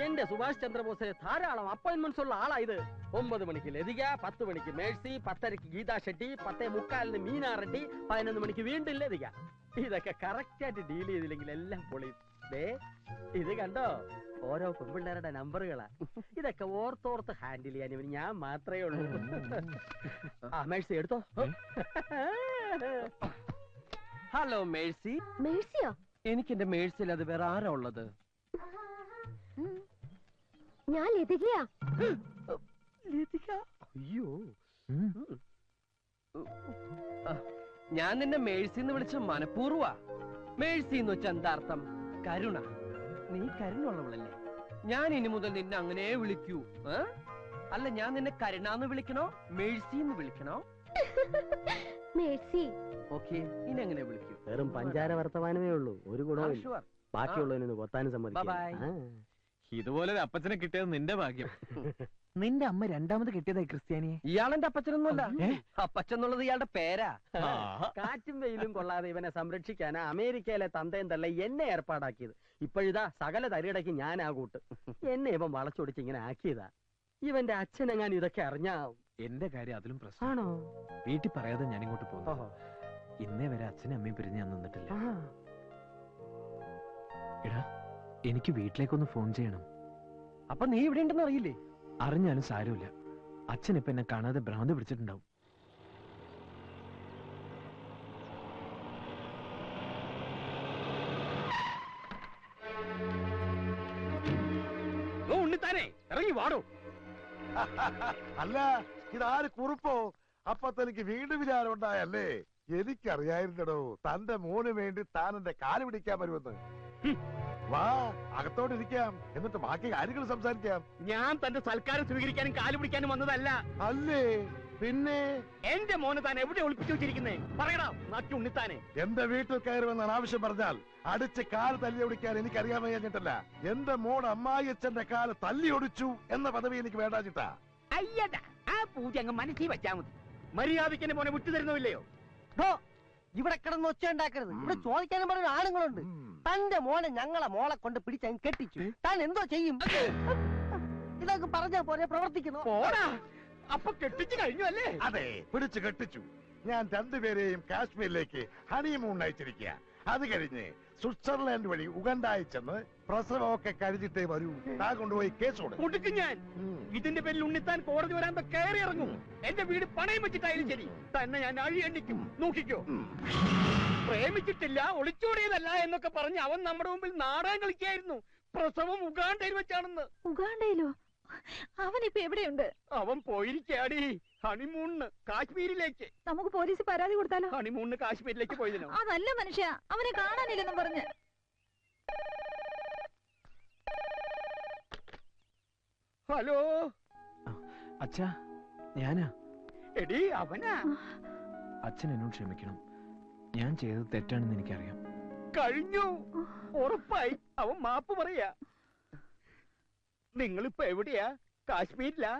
എന്റെ സുഭാഷ് ചന്ദ്രബോസ് ധാരാളം അപ്പോയിന്റ്മെന്റ്സ് ഉള്ള ആളാ ഇത്. 9 മണിക്ക് ലതിക, 10 മണിക്ക് മേഴ്സി, 10:30 ഗീതാ ഷെട്ടി, 10:45 മീനാ റെഡ്ഡി, 11 മണിക്ക് വീണ്ടും ലതിക. ഇതൊക്കെ കറക്റ്റ് ആയിട്ട് ഡീൽ ചെയ്തില്ലെങ്കിൽ എല്ലാം പൊളി. ഇത് കണ്ടോ, ഓരോ പെൺപിള്ളേരുടെ നമ്പറുകളാ. ഇതൊക്കെ ഓർത്തോർത്ത് ഹാൻഡിൽ ചെയ്യാൻ ഇവന് ഞാൻ മാത്രമേ ഉള്ളൂ. ആ മേഴ്സി എടുത്തോ. Hello Mercy. മേഴ്സിയോ? എനിക്ക് എന്റെ മേഴ്സിയിൽ അത് വേറെ ആരാ ഉള്ളത്? ഞാൻ ലതികയാ. അയ്യോ, ഞാൻ നിന്നെ മേഴ്സി എന്ന് വിളിച്ച മനഃപൂർവ്വ. മേഴ്സി എന്ന് വെച്ചാ എന്താ അർത്ഥം? കരുണ. നീ കരുണുള്ളവളല്ലേ? ഞാൻ ഇനി മുതൽ നിന്നെ അങ്ങനെ വിളിക്കൂ. അല്ല, ഞാൻ നിന്നെ കരുണാന്ന് വിളിക്കണോ മേഴ്സി എന്ന് വിളിക്കണോ? മേഴ്സി. ഓക്കെ, ഇനി എങ്ങനെ വിളിക്കൂ? വെറും പഞ്ചാര വർത്തമാനമേ ഉള്ളൂ, ഒരു ഗുണവും ബാക്കിയുള്ളതിനൊന്ന് കൊത്താനും സമ്മതിക്കും. ഇതുപോലെ ഒരു അപ്പച്ചനെ കിട്ടിയത് നിന്റെ ഭാഗ്യം. നിന്റെ അമ്മ രണ്ടാമത് കിട്ടിയതായി ക്രിസ്ത്യാനിയെ. ഇയാളെന്റെ അപ്പച്ചനൊന്നുമല്ല. അപ്പച്ചെന്നുള്ളത് ഇയാളുടെ പേരാ. കാറ്റും വെയിലും കൊള്ളാതെ ഇവനെ സംരക്ഷിക്കാനാ അമേരിക്കയിലെ തന്തയും തള്ള എന്നെ ഏർപ്പാടാക്കിയത്. ഇപ്പോഴിതാ സകല തരികിടയ്ക്ക് ഞാൻ ആ കൂട്ട്. എന്നെ ഇവൻ വളച്ചൊടിച്ച് ഇങ്ങനെ ആക്കിയതാ. ഇവന്റെ അച്ഛനെങ്ങാനും ഇതൊക്കെ അറിഞ്ഞാ എന്റെ കാര്യം അതിലും പ്രശ്നമാണോ? വീട്ടിൽ പറയാതെ ഞാൻ ഇങ്ങോട്ട് പോകുന്നു. ഇന്നേ വരെ അച്ഛനും അമ്മയും പിരിഞ്ഞ് ഞാൻ നിന്നിട്ടില്ല. എടാ, എനിക്ക് വീട്ടിലേക്കൊന്ന് ഫോൺ ചെയ്യണം. അപ്പൊ നീ ഇവിടെ ഉണ്ടെന്ന് അറിയില്ലേ? അറിഞ്ഞാലും സാരമില്ല. അച്ഛൻ ഇപ്പൊ എന്നെ കാണാതെ ഭ്രാന്ത് പിടിച്ചിട്ടുണ്ടാവും. ഉണ്ണിത്താനെ ഇറങ്ങി വാടോ. അല്ല, ഇതാര് കുറിപ്പോ? അപ്പൊ തനിക്ക് വീണ്ടും വിചാരം ഉണ്ടായല്ലേ? എനിക്കറിയായിരുന്നടോ തന്റെ മോന് വേണ്ടി താൻ എന്റെ കാല് പിടിക്കാൻ വരുമെന്ന്. വാ, അകത്തോട്ടിരിക്കാം, എന്നിട്ട് ബാക്കി കാര്യങ്ങൾ സംസാരിക്കാം. ഞാൻ തന്റെ സൽക്കാരം സ്വീകരിക്കാനും കാല് പിടിക്കാനും വന്നതല്ല. അല്ലേ പിന്നെ? എന്റെ മോനെ താൻ എവിടെ ഒളിപ്പിച്ചു വെച്ചിരിക്കുന്നേ? പറയടാ നാട്ടി ഉണ്ണിത്താനെ. എന്റെ വീട്ടിൽ കയറുമെന്നാണ് ആവശ്യം പറഞ്ഞാൽ അടിച്ച് കാല് തല്ലി ഒടിക്കാൻ എനിക്ക് അറിയാൻ കഴിഞ്ഞിട്ടല്ല. എന്റെ മോൻ അമ്മായി അച്ഛന്റെ കാല് തല്ലി ഒടിച്ചു എന്ന പദവി എനിക്ക് വേണ്ടാച്ചിട്ടാ. അയ്യടാ, ആ പൂജ അങ്ങ് മനസ്സിൽ വെച്ചാ മതി. മര്യാദയ്ക്ക് എന്നെ മോനെ വിട്ടു തരുന്നില്ലയോ? ഇവിടെ കിടന്ന് ഒച്ച ഉണ്ടാക്കരുത്. ഇവിടെ ചോദിക്കാനും പറഞ്ഞ ആണുങ്ങളുണ്ട്. തന്റെ മോനെ ഞങ്ങളെ മോളെ കൊണ്ട് പിടിച്ചങ്ങ് കെട്ടിച്ചു. താൻ എന്തോ ചെയ്യും? ഇതൊക്കെ പറഞ്ഞാ പോലെ പ്രവർത്തിക്കുന്നു. അപ്പൊ കെട്ടിച്ചു കഴിഞ്ഞു അല്ലേ? അതെ, പിടിച്ചു കെട്ടിച്ചു. ഞാൻ രണ്ടുപേരെയും കാശ്മീരിലേക്ക് ഹണിമൂൺ അയച്ചിരിക്കുക. അത് കഴിഞ്ഞ് സ്വിറ്റ്സർലാൻഡ് വഴി ഉഗണ്ടായി ചെന്ന് പ്രസവമൊക്കെ കഴിഞ്ഞിട്ടേ വരൂ. താ കൊണ്ടുപോയി കേസ് കൊടുക്കും ഞാൻ. ഇതിന്റെ പേരിൽ ഉണ്ണിത്താൻ കോടതി വരാൻ കയറി ഇറങ്ങും. എന്റെ വീട് പണയം വെച്ചിട്ടായാലും ശരി, തന്നെ ഞാൻ അഴിയണ്ടിക്കും. നോക്കിക്കോ. പ്രേമിച്ചിട്ടില്ല, ഒളിച്ചോടിയതല്ല എന്നൊക്കെ പറഞ്ഞ് അവൻ നമ്മുടെ മുമ്പിൽ നാടകം കളിക്കായിരുന്നു. പ്രസവം ഉഗാണ്ടയിൽ വെച്ചാണെന്ന്. ഉഗാണ്ടയിലോ? അവനിപ്പോ എവിടെയുണ്ട്? അവൻ പോയിരിക്കാടി ഹണിമൂണിന് കാശ്മീരിലേക്ക്. നമുക്ക് പോലീസ് പരാതി കൊടുത്താലോ? ഹണിമൂണിന് കാശ്മീരിലേക്ക് പോയതിനോ? അതല്ല മനുഷ്യ, അവനെ കാണാനില്ലെന്നും പറഞ്ഞ്. ഹലോ അച്ഛാ, ഞാനാ. എടി അവനാ. അച്ഛൻ എന്നോട് ക്ഷമിക്കണം. ഞാൻ ചെയ്തത് തെറ്റാണെന്ന് എനിക്കറിയാം. കഴിഞ്ഞു, ഉറപ്പായി. അവൻ മാപ്പ് പറയാ. നിങ്ങളിപ്പോ എവിടെയാ? കാശ്മീരിലാ?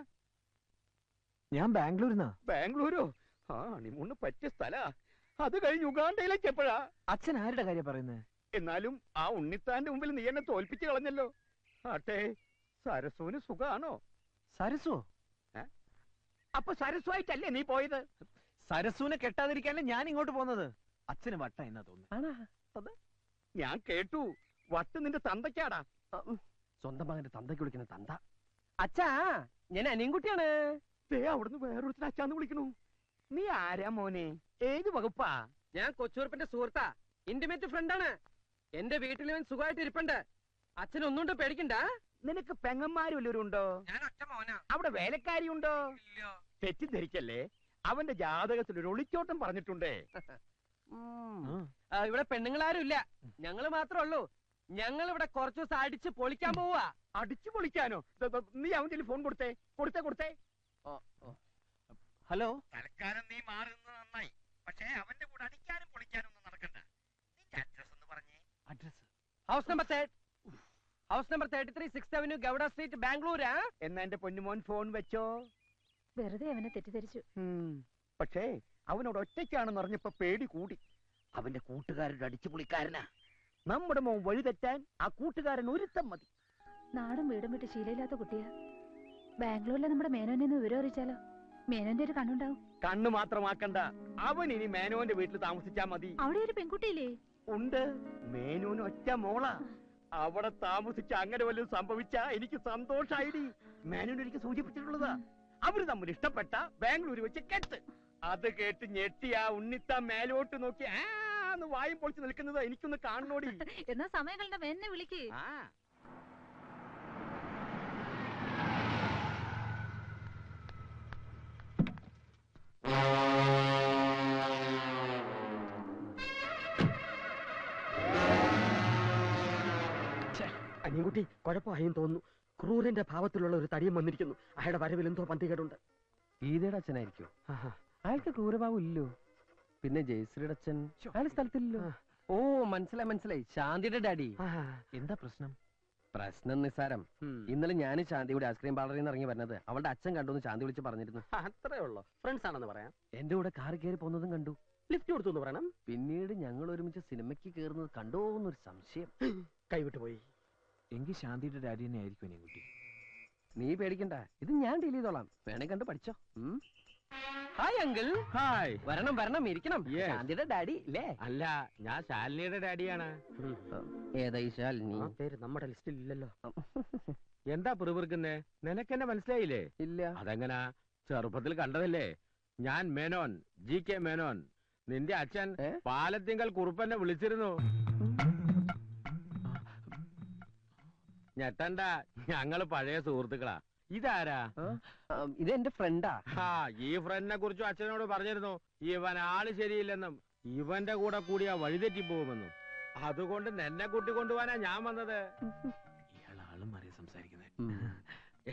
ഞാൻ ബാംഗ്ലൂരിന്നാ. ബാംഗ്ലൂരോ? ആ, ഹണിമൂണിന് പറ്റിയ സ്ഥലാ. അത് കഴിഞ്ഞ് ഉഗാണ്ടയിലേക്ക് എപ്പോഴാ? അച്ഛൻ ആരുടെ കാര്യം പറയുന്നത്? എന്നാലും ആ ഉണ്ണിത്താന്റെ മുമ്പിൽ നീ എന്നെ തോൽപ്പിച്ച് കളഞ്ഞല്ലോ. ആട്ടെ, സരസുവിന് സുഖാണോ? സരസോ? അപ്പൊ സരസുവായിട്ടല്ലേ നീ പോയത്? സരസുവിനെ കെട്ടാതിരിക്കാനല്ലേ ഞാൻ ഇങ്ങോട്ട് പോകുന്നത്. അച്ഛന് വട്ട എന്നാ തോന്നുന്നു. ഞാൻ കേട്ടു, വട്ട് നിന്റെ തന്തയ്ക്കാടാ. സ്വന്തം മകന്റെ തന്തയ്ക്ക് വിളിക്കുന്ന തന്ത. അച്ഛാ, ഞാൻ അനിയൻകുട്ടിയാണ്. അവിടുന്ന് വേറൊരുത്തിന് അച്ഛാന്ന് വിളിക്കണു. നീ ആരാ മോനെ? ഏത് വകുപ്പാ? ഞാൻ കൊച്ചുറുപ്പിന്റെ സുഹൃത്താ, ഇന്റിമേറ്റ് ഫ്രണ്ടാണ്. എന്റെ വീട്ടിൽ ഇവൻ സുഖമായിട്ട് ഇരിപ്പുണ്ട്. അച്ഛൻ ഒന്നുകൊണ്ട് പേടിക്കണ്ട. നിനക്ക് പെങ്ങന്മാരും വല്ലവരും ഉണ്ടോ? ഞാൻ ഒറ്റ മോനാ. അവിടെ വേലക്കാരി ഉണ്ടോ? തെറ്റിദ്ധരിക്കല്ലേ, അവന്റെ ജാതകത്തിൽ ഒരു ഒളിച്ചോട്ടം പറഞ്ഞിട്ടുണ്ടേ. ഇവിടെ പെണ്ണുങ്ങളാരും ഇല്ല, ഞങ്ങള് മാത്രമേ ഉള്ളൂ. ഞങ്ങൾ ഇവിടെ കുറച്ചു ദിവസം അടിച്ച് പൊളിക്കാൻ പോവാ. അടിച്ചു പൊളിക്കാനോ? നീ അവന്റെ ഫോൺ കൊടുത്തേ. കൊടുത്തേ. ഹലോ. തൽക്കാലം നീ മാറുന്നത് നന്നായി. പക്ഷേ അവന്റെ കൂടെ അടിക്കാനും പൊളിക്കാനും ഒന്നും നടക്കണ്ട. നിന്റെ അഡ്രസ് ഒന്ന് പറഞ്ഞേ. Address house number 33 6th Avenue, Gowda street, ബാംഗ്ലൂരാ. എന്നാ എന്റെ പൊന്നുമോൻ ഫോൺ വെച്ചോ. വെറുതെ അവനെ തെറ്റിദ്ധരിച്ചു. പക്ഷേ അവനോട് ഒറ്റയ്ക്കാണെന്ന് അറിഞ്ഞപ്പോ പേടി കൂടി. അവന്റെ കൂട്ടുകാരുടെ അടിച്ചു പൊളിക്കാരനാ. നമ്മുടെ മോൻ വഴിതെറ്റാൻ ആ കൂട്ടുകാരൻ ഒരുത്തം മതി. നാടും വീടും വിട്ട് ശീലമില്ലാത്ത കുട്ടിയാ. ബാംഗ്ലൂരിലെ നമ്മുടെ മേനോനെ വിവരം അറിയിച്ചാലോ? മേനോന്റെ ഒരു കണ്ണുണ്ടാവും. കണ്ണു മാത്രമാക്കണ്ട, അവൻ ഇനി മേനോന്റെ വീട്ടിൽ താമസിച്ചാ മതി. അവിടെ ഒരു പെൺകുട്ടിയില്ലേ? ഉണ്ട്, മേനോന് ഒറ്റ മോളാ. അവിടെ താമസിച്ച അങ്ങനെ വല്ലതും സംഭവിച്ചാ എനിക്ക് സന്തോഷായിടി. മേനോൻ എനിക്ക് സൂചിപ്പിച്ചിട്ടുള്ളതാ. അവര് തമ്മിൽ ഇഷ്ടപ്പെട്ട ബാംഗ്ലൂർ വെച്ച് കെട്ട്. അത് കേട്ട് ഞെട്ടി ആ ഉണ്ണിത്താൻ മേലോട്ട് നോക്കി ആന്ന് വായും പൊളിച്ച് നിൽക്കുന്നത് എനിക്കൊന്ന് കാണണോടി. എന്നാ സമയങ്ങളുടെ എന്നെ വിളിക്ക്. അനിയൻകുട്ടി കുഴപ്പമായും തോന്നുന്നു. ക്രൂരന്റെ ഭാവത്തിലുള്ള ഒരു തടിയും വന്നിരിക്കുന്നു. അയാളുടെ വരവിൽ എന്തോ പന്തികേടുണ്ട്. ഗീതയുടെ അച്ഛനായിരിക്കും. അയാൾക്ക് ക്രൂരഭാവം ഇല്ലോ. പിന്നെ ജയശ്രീയുടെ അച്ഛൻ അയാൾ സ്ഥലത്തില്ലല്ലോ. ഓ മനസ്സിലായി, ശാന്തിയുടെ ഡാഡി. എന്താ പ്രശ്നം? പ്രശ്നം നിസ്സാരം. ഇന്നലെ ഞാൻ ശാന്തിയുടെ ഐസ്ക്രീം പാർലറിൽ നിന്ന് ഇറങ്ങി വരുന്നത് അവളുടെ അച്ഛൻ കണ്ടു ശാന്തി വിളിച്ച് പറഞ്ഞിരുന്നു. അത്രേ ഉള്ളൂ. ഫ്രണ്ട്സ് ആണെന്ന് പറയാം. എന്റെ കൂടെ കാർ കയറി പോകുന്നതും കണ്ടു. ലിഫ്റ്റ് കൊടുത്തു എന്ന് പറയണം. പിന്നീട് ഞങ്ങൾ ഒരുമിച്ച് സിനിമയ്ക്ക് കയറുന്നത് കണ്ടോ എന്നൊരു സംശയം. കൈവിട്ടു പോയി. എങ്കിൽ ശാന്തിയുടെ ഡാഡി തന്നെ ആയിരിക്കും അനിയൻകുട്ടി. നീ പേടിക്കണ്ട, ഇത് ഞാൻ ഡീൽ ചെയ്തോളാം. വേണേ കണ്ട് പഠിച്ചോ. Hi uncle. ഹായ്. വരണം ഇരിക്കണം. Yes. ശാന്തിയുടെ ഡാഡി ഇല്ലേ? അല്ല, ഞാൻ ശാലിനിയുടെ ഡാഡിയാണ്. ഏതാ ഈ ശാലിനി? ആ പേര് നമ്മുടെ ലിസ്റ്റിൽ ഇല്ലല്ലോ. എന്താ പിറുപിറുക്കുന്നേ? നിനക്കെന്നെ മനസ്സിലായില്ലേ? ഇല്ല. അതെങ്ങനാ? ചെറുപ്പത്തിൽ കണ്ടതല്ലേ. ഞാൻ മേനോൻ, GK മേനോൻ. നിന്റെ അച്ഛൻ പാലത്തിങ്കൽ കുറുപ്പന്നെ വിളിച്ചിരുന്നു. ഞെട്ടണ്ട, ഞങ്ങള് പഴയ സുഹൃത്തുക്കളാ. ഇതാരാ? ഇത് എന്റെ ഫ്രണ്ടാ. ഈ ഫ്രണ്ടിനെ കുറിച്ചും അച്ഛനോട് പറഞ്ഞിരുന്നു. ഇവൻ ആള് ശരിയില്ലെന്നും ഇവന്റെ കൂടെ കൂടിയാ വഴിതെറ്റി പോകുമെന്നും. അതുകൊണ്ട് നിന്നെ കൂട്ടിക്കൊണ്ടുപോവാനാ ഞാൻ വന്നത്. ഇയാൾ ആളും മാറി സംസാരിക്കുന്നത്.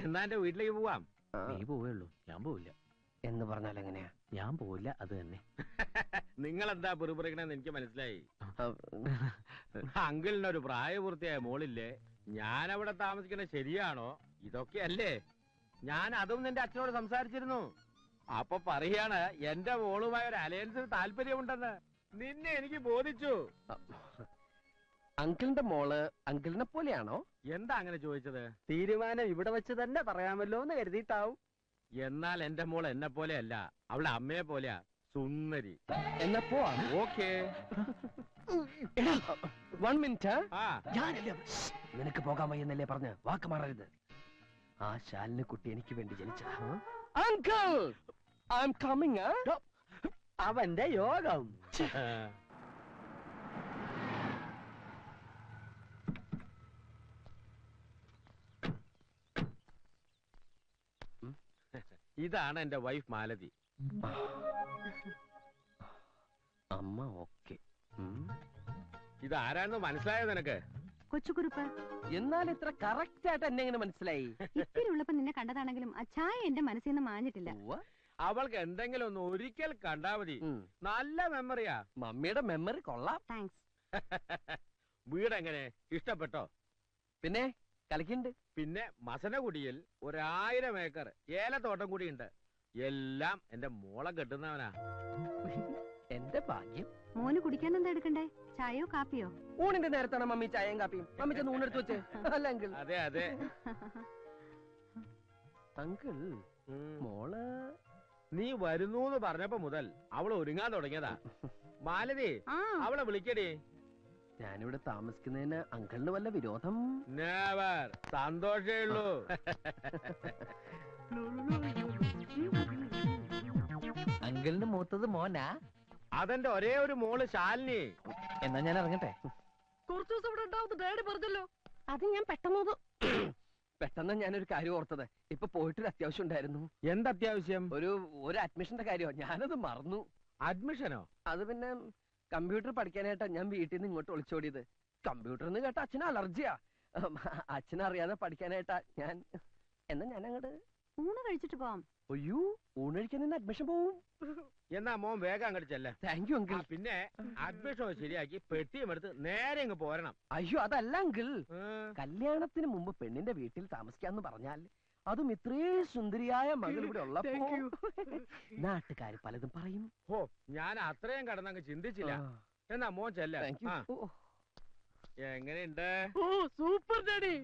എന്നാ എന്റെ വീട്ടിലേക്ക് പോവാം. നീ പോവുള്ളൂ, ഞാൻ പോവില്ല. എന്ന് പറഞ്ഞാൽ എങ്ങനെയാ? ഞാൻ പോവില്ല, അത് തന്നെ. നിങ്ങൾ എന്താ പിറുപിറുക്കണെന്ന് എനിക്ക് മനസ്സിലായി. അങ്കിളിനൊരു പ്രായപൂർത്തിയായ മോളില്ലേ? ഞാൻ അവിടെ താമസിക്കണ ശരിയാണോ? ഇതൊക്കെയല്ലേ? ഞാൻ അതും നിന്റെ അച്ഛനോട് സംസാരിച്ചിരുന്നു. അപ്പൊ പറയാണ് എന്റെ മോളുമായ ഒരു അലയൻസിന് താല്പര്യമുണ്ടെന്ന്. നിന്നെ എനിക്ക് ബോധിച്ചു. അങ്കിളിന്റെ മോള് അങ്കിളിനെ പോലെയാണോ? എന്താ അങ്ങനെ ചോദിച്ചത്? തീരുമാനം ഇവിടെ വെച്ച് തന്നെ പറയാമല്ലോ എന്ന് കരുതിയിട്ടാവും. എന്നാൽ എന്റെ മോൾ എന്നെ പോലെയല്ല, അവളുടെ അമ്മയെ പോലെയാ. സുന്ദരി. എന്നാ പോവാം. ഓക്കേ. 1 മിനിറ്റ്. ഞാനല്ലേ നിനക്ക് പോകാൻ വയ്യെന്നല്ലേ പറഞ്ഞ് വാക്ക് മാറരുത്. ആ ശാലിന് കുട്ടി എനിക്ക് വേണ്ടി ജനിച്ചതാ. Uncle, I am coming. അവന്റെ യോഗം. ഇതാണ് എന്റെ വൈഫ് മാലതി. അമ്മ ഓക്കെ. ഇതാരാണെന്ന് മനസ്സിലായോ നിനക്ക്? കൊച്ചുകുറുപ്പ്. എന്നാൽ ഇത്ര കറക്റ്റ് ആയിട്ട് എന്നെ എങ്ങനെ മനസ്സിലായി? ഇത്തിരി ഉള്ളപ്പോ നിന്നെ കണ്ടതാണെങ്കിലും ആ ചായ എന്റെ മനസ്സിൽ നിന്ന് മാഞ്ഞിട്ടില്ല. അവൾക്ക് എന്തെങ്കിലും ഒന്ന് ഒരിക്കൽ കണ്ടാ മതി. നല്ല മെമ്മറിയാ. മമ്മിയുടെ മെമ്മറി കൊള്ളാം. താങ്ക്സ്. വീട് എങ്ങനെ? ഇഷ്ടപ്പെട്ടോ? പിന്നെ കളിക്കുന്നുണ്ട്. പിന്നെ മസനഗുഡിയിൽ 1000 ഏക്കർ ഏലത്തോട്ടം കൂടിയുണ്ട്. എല്ലാം എന്റെ മോളെ കെട്ടുന്നവനാ. എന്റെ ഭാഗ്യം. മോന് കുടിക്കാൻ എന്താ എടുക്കണ്ടേ? ചായയോ കാപ്പിയോ? ഊണിന്റെ നേരത്താണ് മമ്മി ചായയും കാപ്പിയും. മമ്മി ചെന്ന് ഊണെടുത്ത് വെച്ച്. അല്ല അങ്കിൾ. അതെ അതെ. അങ്കിൾ, മോള് നീ വരുന്നൂന്ന് പറഞ്ഞപ്പോ മുതൽ അവൾ ഒരുങ്ങാൻ തുടങ്ങിയതാ. മാലതി, അവളെ വിളിക്കടി. ഞാനിവിടെ താമസിക്കുന്നതിന് അങ്കിളിന് വല്ല വിരോധം? നെവർ. സന്തോഷേ ഉള്ളൂ. അങ്കിളിന് മൂത്തത് മോനാ? അതെന്റെ ഒരേ ഒരു മോള് ശാലിനി. എന്നാ ഞാൻ ഇറങ്ങട്ടെ. കുറച്ചു ദിവസം ഇവിടെ ഉണ്ടാവുന്ന ഡാഡി പറഞ്ഞല്ലോ. അത് ഞാൻ പെട്ടെന്ന് ഞാനൊരു കാര്യം ഓർത്തത്. ഇപ്പൊ പോയിട്ടൊരു അത്യാവശ്യം ഉണ്ടായിരുന്നു. എന്തത്യാവശ്യം? ഒരു അഡ്മിഷന്റെ കാര്യമോ. ഞാനത് മറന്നു. അഡ്മിഷനോ? അത് പിന്നെ കമ്പ്യൂട്ടർ പഠിക്കാനായിട്ടാ ഞാൻ വീട്ടിൽ നിന്ന് ഇങ്ങോട്ട് ഒളിച്ചോടിയത്. കമ്പ്യൂട്ടർ എന്ന് കേട്ട അച്ഛന് അലർജിയാ. അച്ഛനറിയാതെ പഠിക്കാനായിട്ടാ ഞാൻ. എന്നാ ഞാൻ അങ്ങോട്ട് ഊണ് കഴിച്ചിട്ട് പോവാം. അയ്യോ, ഊണ് കഴിക്കാൻ നിന്ന് അഡ്മിഷൻ പോവും. എന്നാ മോൻ വേഗം അങ്ങോട്ട് ചെല്ലേ. Thank you uncle. പിന്നെ അഡ്മിഷൻ ശരിയാക്കി പെട്ടിയും എടുത്ത് നേരെ ഇങ്ങ് പോരണം. അയ്യോ അതല്ല അങ്കിൾ, കല്യാണത്തിന് മുമ്പ് പെണ്ണിന്റെ വീട്ടിൽ താമസിക്കാന്ന് പറഞ്ഞാൽ അതും ഇത്രയും സുന്ദരിയായ മകൾ ഇവിടെ ഉള്ളപ്പോ നാട്ടുകാര് പലതും പറയും. ഓ, ഞാൻ അത്രയും കടന്നങ്ങ് ചിന്തിച്ചില്ല. എന്നാ മോൻ ചെല്ല. എങ്ങനെയുണ്ട്? Super daddy.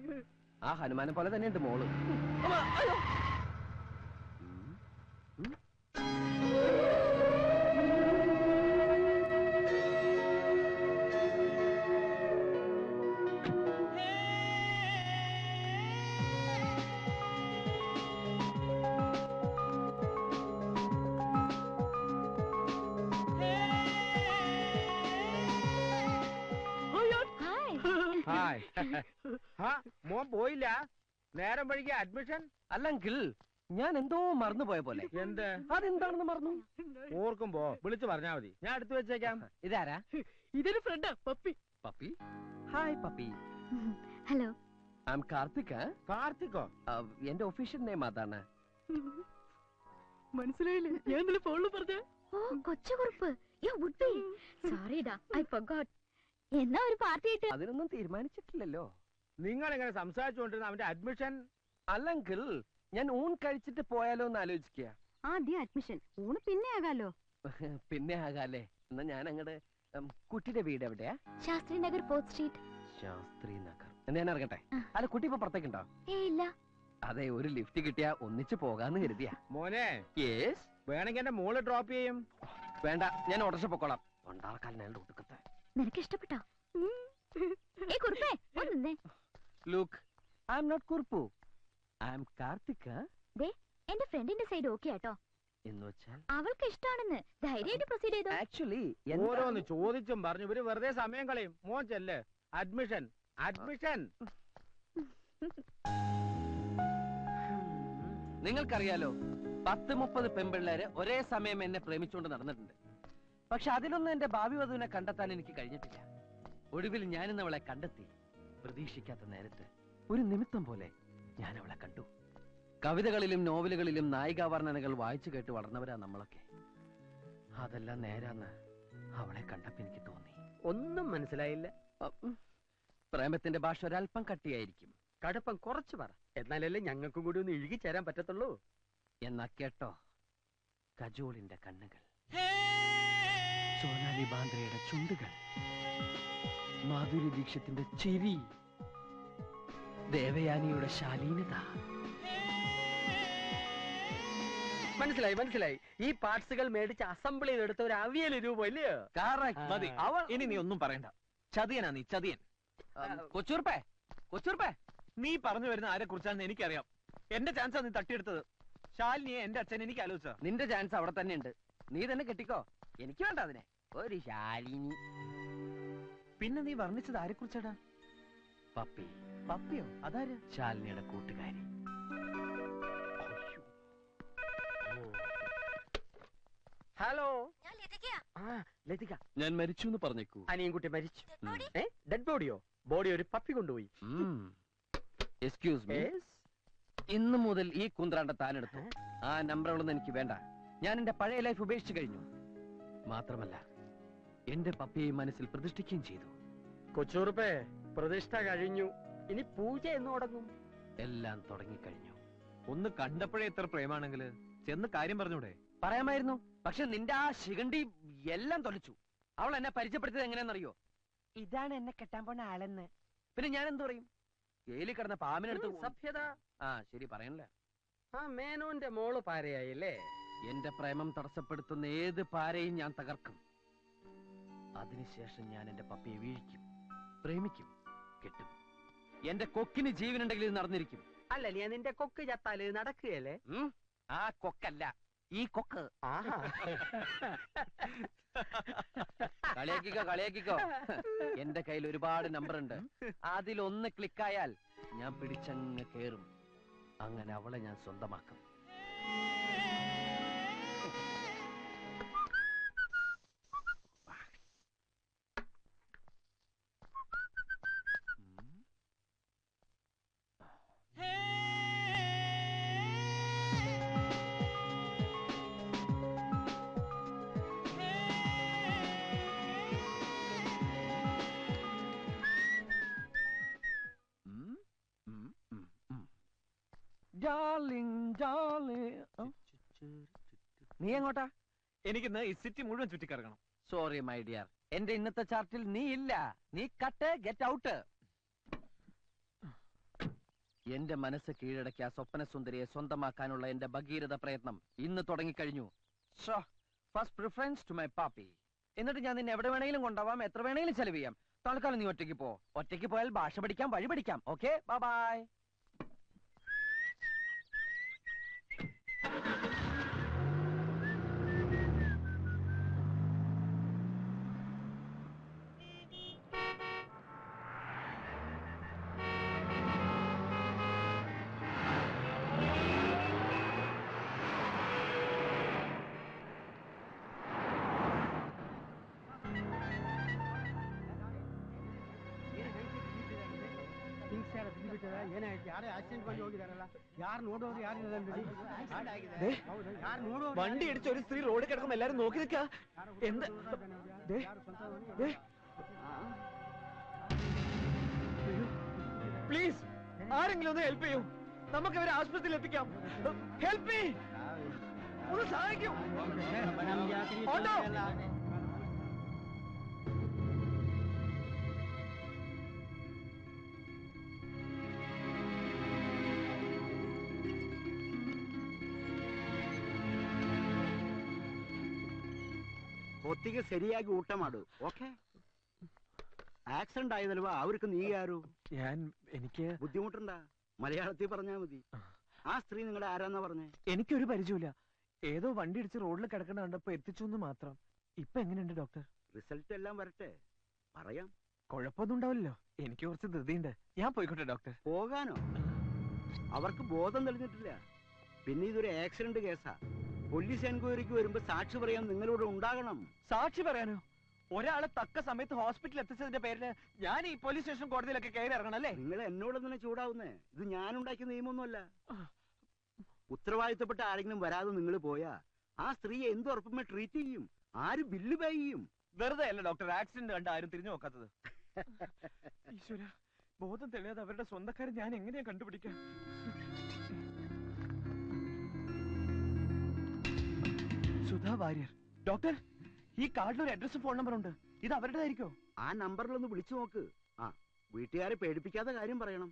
ആ ഹനുമാനെ പോലെ തന്നെയുണ്ട് മോള്. മോൻ പോയില്ല? നേരം വഴിക്ക് അഡ്മിഷൻ? അല്ലെങ്കിൽ ഞാൻ എന്തോ മറന്നു പോയ പോലെ. എന്ത്? അതെന്താണെന്ന് മറന്നു. ഓർക്കുമ്പോ വിളിച്ചു പറഞ്ഞാ മതി, ഞാൻ എടുത്തു വെച്ചേക്കാം. ഇതാരാ? ഇതൊരു ഫ്രണ്ടാ Pappi. Pappi? Hi Pappi. Hello, I am Karthik. കാർത്തിക്കോ? എന്റെ ഒഫീഷ്യൽ നെയിം അതാണ്. മനസ്സിലായില്ലേ? ഞാൻ ഇന്നലെ ഫോണിൽ പറഞ്ഞ. ഓ Kochukuruppu. You would be sorry ഡാ, ഐ ഫർഗോട്ട്. എന്നാ ഒരു പാർട്ടി ആയിട്ട്? അതിനൊന്നും തീരുമാനിച്ചിട്ടില്ലല്ലോ. നിങ്ങൾ എങ്ങനെ സംസാരിച്ചുകൊണ്ടിരുന്ന അവന്റെ അഡ്മിഷൻ? അല്ലെങ്കിൽ ഞാൻ ഊൺ കഴിച്ചിട്ട് പോയാലോ എന്ന് ആലോചിക്കുക. ആദ്യം അഡ്മിഷൻ, ഊണ് പിന്നെ ആകാലോ. പിന്നെ ആകാല്ലേ. എന്നാ ഞാൻ അങ്ങട് കുട്ടിയുടെ വീട് എവിടെയാ? Shastri Nagar 4th street. ശാസ്ത്രി നഗർ. എന്നാ ഞാൻ ഇറങ്ങട്ടെ? അല്ല, കുട്ടി ഇപ്പൊ പുറത്തേക്കുണ്ടോ? ഇല്ല. അതെ, ഒരു ലിഫ്റ്റ് കിട്ടിയാ ഒന്നിച്ച് പോകാന്ന് കരുതിയാ. മോനെ, യേസ്. വേണമെങ്കിൽ എന്റെ മോള് ഡ്രോപ്പ് ചെയ്യും. വേണ്ട, ഞാൻ ഓട്ടോറിക്ഷ പൊക്കോളാം. കൊണ്ടാർക്കാൽ ഒട്ടുക്കത്തെ. നിനക്ക് ഇഷ്ടപ്പെട്ടോ? കുറുപ്പേ ഒന്നേ. Look, I am not Kurup, I am Karthik. എന്റെ ഫ്രണ്ടിന്റെ സൈഡ് ഓക്കെ ആട്ടോ. എന്ന് വെച്ചാൽ അവൾക്ക് ഇഷ്ടാണെന്ന്. ധൈര്യമായിട്ട് പ്രൊസീഡ് ചെയ്തോ. ആക്ച്വലി ഓരോന്ന് ചോദിച്ചും പറഞ്ഞു ഇവര് വെറുതെ സമയം കളയും. മോൻ ചെല്ല്. Admission, admission. നിങ്ങൾക്കറിയാലോ, 10-30 പെൺപിള്ളേര് ഒരേ സമയം എന്നെ പ്രേമിച്ചുകൊണ്ട് നടന്നിട്ടുണ്ട്. പക്ഷെ അതിലൊന്നും എന്റെ ഭാവി വധുവിനെ കണ്ടെത്താൻ എനിക്ക് കഴിഞ്ഞിട്ടില്ല. ഒടുവിൽ ഞാനിന്ന് അവളെ കണ്ടെത്തി. പ്രതീക്ഷിക്കാത്ത നേരത്ത് ഒരു നിമിത്തം പോലെ ഞാൻ അവളെ കണ്ടു. കവിതകളിലും നോവലുകളിലും നായികാവർണ്ണനകൾ വായിച്ചു കേട്ട് വളർന്നവരാ നമ്മളൊക്കെ. അതെല്ലാം നേരാന്ന് അവളെ കണ്ടപ്പോ എനിക്ക് തോന്നി. ഒന്നും മനസ്സിലായില്ല. പ്രേമത്തിന്റെ ഭാഷ ഒരല്പം കട്ടിയായിരിക്കും. കടുപ്പം കുറച്ച് പറ, എന്നാലല്ലേ ഞങ്ങൾക്കും കൂടി ഒന്ന് ഇഴുകി ചേരാൻ പറ്റത്തുള്ളൂ. എന്നാ കേട്ടോ, കജോളിന്റെ കണ്ണുകൾ, സോനാലി ബാന്ദ്രയുടെ ചുണ്ടുകൾ, മാധുരി ദീക്ഷത്തിന്റെ ചിരി, ദേവയാനിയുടെ ശാലീനത. മനസ്സിലായി, മനസ്സിലായി. ഈ പാർട്സുകൾ മേടിച്ച് അസംബിൾ ചെയ്തെടുത്ത ഒരു അവിയൽ രൂപം ഇല്ലയോ? മതി. ഇനി നീ ഒന്നും പറയണ്ട. ചതിയനാ നീ, ചതിയൻ. കൊച്ചൂർപ്പേ, കൊച്ചൂർപ്പേ, നീ പറഞ്ഞു വരുന്ന ആരെ കുറിച്ചാണെന്ന് എനിക്കറിയാം. എന്റെ ചാൻസാ നീ തട്ടിയെടുത്തത്. ശാലിനിയെ എന്റെ അച്ഛൻ എനിക്ക് ആലോചിച്ച. നിന്റെ ചാൻസ് അവിടെ തന്നെ ഉണ്ട്. നീ തന്നെ കെട്ടിക്കോ. എനിക്ക് വേണ്ട അതിനെ. ഒരു ശാലിനി. പിന്നെ നീ വർണ്ണിച്ചത് ആരെ കുറിച്ചാടാ? പപ്പി. പപ്പിയോ? അതാര്? ശാലിനിയുടെ കൂട്ടുകാരി. ഹലോ, ലതിക. ഞാൻ മരിച്ചു എന്ന് പറഞ്ഞേക്കൂ. അനിയൻകുട്ടി മരിച്ചു. ഡെഡ് ബോഡിയോ? ബോഡി ഒരു പപ്പി കൊണ്ടുപോയി. Excuse me. ഇന്നു മുതൽ ഈ കുന്ത്രാണ്ട താനെടുത്തു. ആ നമ്പറുകളൊന്നും എനിക്ക് വേണ്ട. ഞാൻ എന്റെ പഴയ ലൈഫ് ഉപേക്ഷിച്ചു കഴിഞ്ഞു. മാത്രമല്ല, എന്റെ പപ്പിയെ മനസ്സിൽ പ്രതിഷ്ഠിക്കുകയും ചെയ്തു. കൊച്ചൂർപ്പേ, പ്രതിഷ്ഠ കഴിഞ്ഞു. ഇനി പൂജ എന്ന് തുടങ്ങും. എല്ലാം തുടങ്ങിക്കഴിഞ്ഞു. ഒന്ന് കണ്ടപ്പോഴേ എത്ര പ്രേമാണെങ്കില് ചെന്ന് കാര്യം പറഞ്ഞൂടെ? പറയാമായിരുന്നു. പക്ഷെ നിന്റെ ആ ശിഖണ്ഡി എല്ലാം തൊലച്ചു. അവൾ എന്നെ പരിചയപ്പെടുത്തിയത് എങ്ങനെയാണെന്നറിയോ? ഇതാണ് എന്നെ കെട്ടാൻ പോണ ആളെന്ന്. പിന്നെ ഞാൻ എന്തു പറയും? ജയിലിൽ കിടന്ന പാമ്പിനെടുത്ത് സഭ്യത. ശരി, പറയണല്ലേ. ആ മേനോന്റെ മോള് പാരയായില്ലേ? എന്റെ പ്രേമം തടസ്സപ്പെടുത്തുന്ന ഏത് പാരയും ഞാൻ തകർക്കും. അതിനുശേഷം ഞാൻ എന്റെ പപ്പിയെ വീഴിക്കും, പ്രേമിക്കും, കെട്ടും. എന്റെ കൊക്കിന് ജീവനുണ്ടെങ്കിൽ ഇത് നടന്നിരിക്കും. അല്ല, നീ നിന്റെ കൊക്ക് ചത്താല് നടക്കുകയല്ലേ? ആ കൊക്കല്ല, ഈ കൊക്ക്. കളിയാക്കിക്കോ, കളിയാക്കിക്കോ. എന്റെ കയ്യിൽ ഒരുപാട് നമ്പർ ഉണ്ട്. അതിലൊന്ന് ക്ലിക്കായാൽ ഞാൻ പിടിച്ചങ്ങ് കേറും. അങ്ങനെ അവളെ ഞാൻ സ്വന്തമാക്കും. നീ എങ്ങോട്ടാ? എനിക്കിന്ന് ഈ സിറ്റി മുഴുവൻ ചുറ്റിക്കറങ്ങണം. സോറി മൈ ഡിയർ, എന്റെ ഇന്നത്തെ ചാർട്ടിൽ നീ ഇല്ല. നീ കട്ട്, ഗെറ്റ് ഔട്ട്. എന്റെ മനസ്സ് കീഴടക്കിയ സ്വപ്ന സുന്ദരിയെ സ്വന്തമാക്കാനുള്ള എന്റെ ഭഗീരഥ പ്രയത്നം ഇന്ന് തുടങ്ങിക്കഴിഞ്ഞു. First preference to my Pappi. എന്നിട്ട് ഞാൻ നിന്നെ എവിടെ വേണമെങ്കിലും കൊണ്ടുപോവാം, എത്ര വേണമെങ്കിലും ചെലവ് ചെയ്യാം. തൽക്കാലം നീ ഒറ്റയ്ക്ക് പോ. ഒറ്റയ്ക്ക് പോയാൽ ഭാഷ പഠിക്കാം, വഴി പഠിക്കാം. Okay, bye. വണ്ടി ഇടിച്ച ഒരു സ്ത്രീ റോഡിൽ കിടക്കുമ്പോ എല്ലാരും നോക്കി നിൽക്കാ. എന്താ പ്ലീസ് ആരെങ്കിലും ഒന്ന് ഹെൽപ്പ് ചെയ്യൂ. നമുക്ക് ഇവരെ ആശുപത്രിയിൽ എത്തിക്കാം. ഹെൽപ്പ് മീ, ഒന്ന് സഹായിക്കൂ. ഓട്ടോ ಹೊತ್ತಿಗೆ ಸರಿಯಾಗಿ ಊಟ ಮಾಡು. ಓಕೆ? ആക്സിഡന്റ് ആയതല്വാ അവർക്ക് നീ ആരോ? എനിക്ക് ബുദ്ധിമുട്ടുണ്ടാ? മലയാളത്തിൽ പറഞ്ഞാ മതി. ആ സ്ത്രീ നിങ്ങളുടെ ആരാന്നാ പറഞ്ഞേ? എനിക്കൊരു പരിചയമില്ല. ഏതോ വണ്ടി ഇടിച്ച് റോഡിൽ കിടക്കണ കണ്ടപ്പോ എത്തിച്ചു എന്ന് മാത്രം. ഇപ്പൊ എങ്ങനെയുണ്ട് ഡോക്ടർ? റിസൾട്ട് എല്ലാം വരട്ടെ, പറയാം. കുഴപ്പമൊന്നും ഉണ്ടാവില്ലല്ലോ. എനിക്ക് കുറച്ച് ധൃതിയുണ്ട്. ഞാൻ പോയിക്കോട്ടെ ഡോക്ടർ? പോകാനോ? അവർക്ക് ബോധം തെളിഞ്ഞിട്ടില്ല. പിന്നെ ഇതൊരു ആക്സിഡന്റ് കേസാ. പോലീസ് എൻക്വയറിക്ക് വരുമ്പോ സാക്ഷി പറയാൻ നിങ്ങളോട് ഉണ്ടാകണം. സാക്ഷി പറയാനോ? ഒരാളെ തക്ക സമയത്ത് ഹോസ്പിറ്റലിൽ എത്തിച്ചതിന്റെ പേരില് ഞാൻ ഈ പോലീസ് സ്റ്റേഷൻ കോടതിയിലൊക്കെ കയറി ഇറങ്ങണം അല്ലേ? നിങ്ങൾ എന്നോട് തന്നെ ചൂടാവുന്നേ. ഇത് ഞാൻ ഉണ്ടാക്കിയ നിയമമൊന്നുമല്ല. ഉത്തരവാദിത്തപ്പെട്ട ആരെങ്കിലും വരാതെ നിങ്ങൾ പോയാ ആ സ്ത്രീയെ എന്ത് ഉറപ്പുമേ ട്രീറ്റ് ചെയ്യും? ആര് ബില്ല് പേ ചെയ്യും? വെറുതെ അല്ല ഡോക്ടർ ആക്സിഡന്റ് കണ്ട് ആരും തിരിഞ്ഞു നോക്കാത്തത്. ഈശ്വര, ബോധം തെളിയാതെ അവരുടെ സ്വന്തക്കാരെ ഞാൻ എങ്ങനെയാ കണ്ടുപിടിക്കാം? സുധാ വാര്യർ. ഡോക്ടർ, ഈ കാർഡിൽ ഒരു അഡ്രസ്സും ഫോൺ നമ്പർ ഉണ്ട്. ഇത് അവരുടേതായിരിക്കോ? ആ നമ്പറിലൊന്ന് വിളിച്ചു നോക്ക്. ആ, വീട്ടുകാരെ പേടിപ്പിക്കാത്ത കാര്യം പറയണം.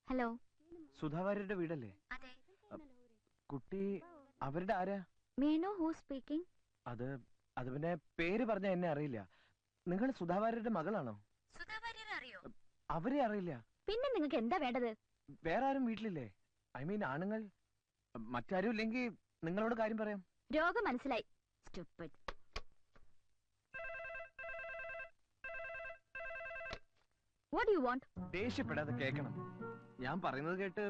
ഹലോ, സുധാ വാര്യരുടെ വീടല്ലേ? അതെ. കുട്ടി അവരുടെ ആരാ? Menon who speaking? അത് പിന്നെ പേര് പറഞ്ഞ എന്നെ അറിയില്ല. നിങ്ങൾ സുധാ വാര്യരുടെ മകളാണോ? സുധാ വാര്യരെ അറിയോ? അവരെ അറിയില്ല. പിന്നെ നിങ്ങൾക്ക് എന്താ വേണ്ടത്? വേറെ ആരും വീട്ടിലില്ലേ? ഐ മീൻ ആണുങ്ങൾ. മറ്റാരും ഇല്ലെങ്കിൽ നിങ്ങളോട് കാര്യം പറയാം. രോഗം മനസ്സിലായി. Stupid. What do you want? ദേഷ്യപ്പെടാതെ കേൾക്കണം. ഞാൻ പറയുന്നത് കേട്ട്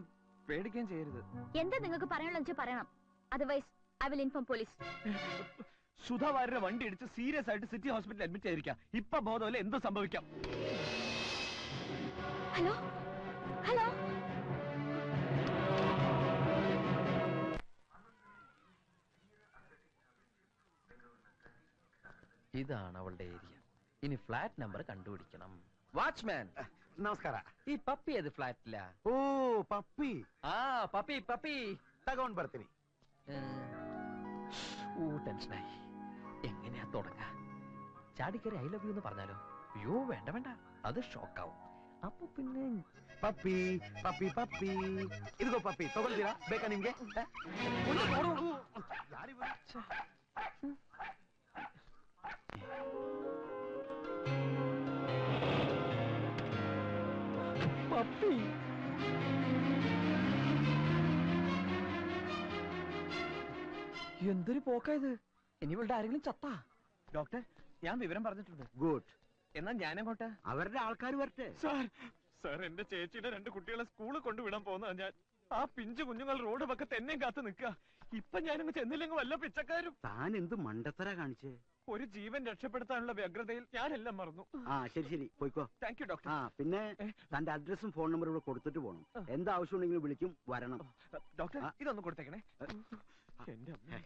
പേടിക്കാൻ ചെയ്യരുത്. എന്താ നിങ്ങൾക്ക് പറയാനുള്ള പറയണം. Otherwise I will inform police. Sudha വാര്യരുടെ വണ്ടി ഇടിച്ച് സീരിയസ് ആയിട്ട് സിറ്റി ഹോസ്പിറ്റലിൽ അഡ്മിറ്റ് ആയിരിക്കാം. ഇപ്പൊ ബോധമല്ല, എന്ത് സംഭവിക്കാം? ഹലോ ഹലോ, ഇതാണ് അവളുടെ ഏരിയ. ഇനി ഫ്ലാറ്റ് നമ്പർ കണ്ടുപിടിക്കണം. വാച്ച്മാൻ ನಮಸ್ಕಾರ. ಈ ಪಪ್ಪಿ ಅದು ಫ್ಲಾಟ್ ಓ ಪಪ್ಪಿ. ಪಪ್ಪಿ ಪಪ್ಪಿ ತಗೊಂಡ್ ಬರ್ತೀನಿ. ടെൻഷനായി. എങ്ങനെയാ തുടങ്ങ? ചാടിക്കറി ഐ ലവ് യു എന്ന് പറഞ്ഞാലോ? അയ്യോ വേണ്ട വേണ്ട, അത് ഷോക്കാവും. അപ്പൊ പിന്നെ ಪಪ್ಪಿ ಪಪ್ಪಿ ಪಪ್ಪಿ ಇದಿಗೋ ಪಪ್ಪಿ ತಗೊಳ್ತೀರಾ? ಬೇಕಾ ನಿಮ್ಗೆ? പപ്പി എന്തൊരു പോക്കായത്. ഇനി ഇവളുടെ ആരെങ്കിലും ചത്താ? ഡോക്ടർ, ഞാൻ വിവരം പറഞ്ഞിട്ടുണ്ട്. ഗുഡ്. എന്നാ ഞാനങ്ങോട്ട്. അവരുടെ ആൾക്കാർ വരട്ടെ. സാർ എന്റെ ചേച്ചിയുടെ 2 കുട്ടികളെ സ്കൂളിൽ കൊണ്ടുവിടാൻ പോകുന്ന ഞാൻ. ആ പിഞ്ചു കുഞ്ഞുങ്ങൾ റോഡ് പക്കത്ത് എന്നെയും കാത്തു നിൽക്കുക. ഇപ്പൊ ഞാനങ്ങ് ചെന്നില്ലെങ്കിൽ വല്ല പിച്ചക്കാരും. താൻ എന്ത് മണ്ടത്തര കാണിച്ചേ? ഒരു ജീവൻ രക്ഷപ്പെടുത്താനുള്ള വ്യഗ്രതയിൽ ഞാനെല്ലാം മറന്നു. ആ ശരി ശരി, പോയിക്കോ. Thank you doctor. ആ പിന്നെ തന്റെ അഡ്രസ്സും ഫോൺ നമ്പറും ഇവിടെ കൊടുത്തിട്ട് പോകണം. എന്താവശ്യം ഉണ്ടെങ്കിലും വിളിക്കും, വരണം. ഡോക്ടർ, ഇതൊന്ന് കൊടുത്തേക്കണേ. എന്റെ അമ്മ.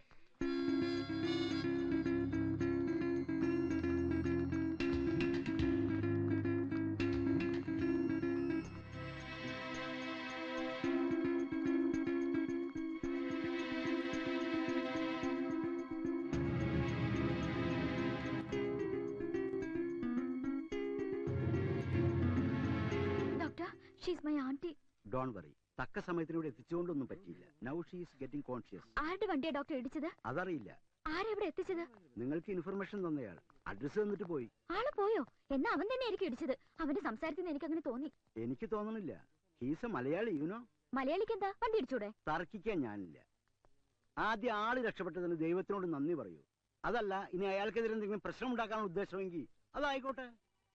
She's my auntie. Don't worry. തക്ക സമയത്തിന് ഇവിടെ എത്തിച്ചുകൊണ്ടൊന്നും പറ്റിയില്ല. Now she is getting conscious. ആരുടെ വണ്ടിയാ ഡോക്ടർ ഇടിച്ചത്? അതറിയില്ല. ആരെവിടെ എത്തിച്ചത്? നിങ്ങൾക്ക് ഇൻഫർമേഷൻ തന്നയാൾ അഡ്രസ് തന്നിട്ട് പോയി. ആള് പോയോ? എന്നാ അവൻ തന്നെ ആയിരിക്കും ഇടിച്ചത്. അവന്റെ സംസാരത്തിൽ എനിക്ക് അങ്ങനെ തോന്നി. എനിക്ക് തോന്നണില്ല. He's A Malayali, you know. മലയാളിക്ക് എന്താ വണ്ടി ഇടിച്ചൂടെ? തർക്കിക്കാൻ ഞാനില്ല. ആദ്യം ആള് രക്ഷപ്പെട്ടതിന് ദൈവത്തിനോട് നന്ദി പറയൂ. അതല്ല, ഇനി അയാൾക്കെതിരെ എന്തെങ്കിലും പ്രശ്നം ഉണ്ടാക്കാനുള്ള ഉദ്ദേശമെങ്കിൽ അതായിക്കോട്ടെ.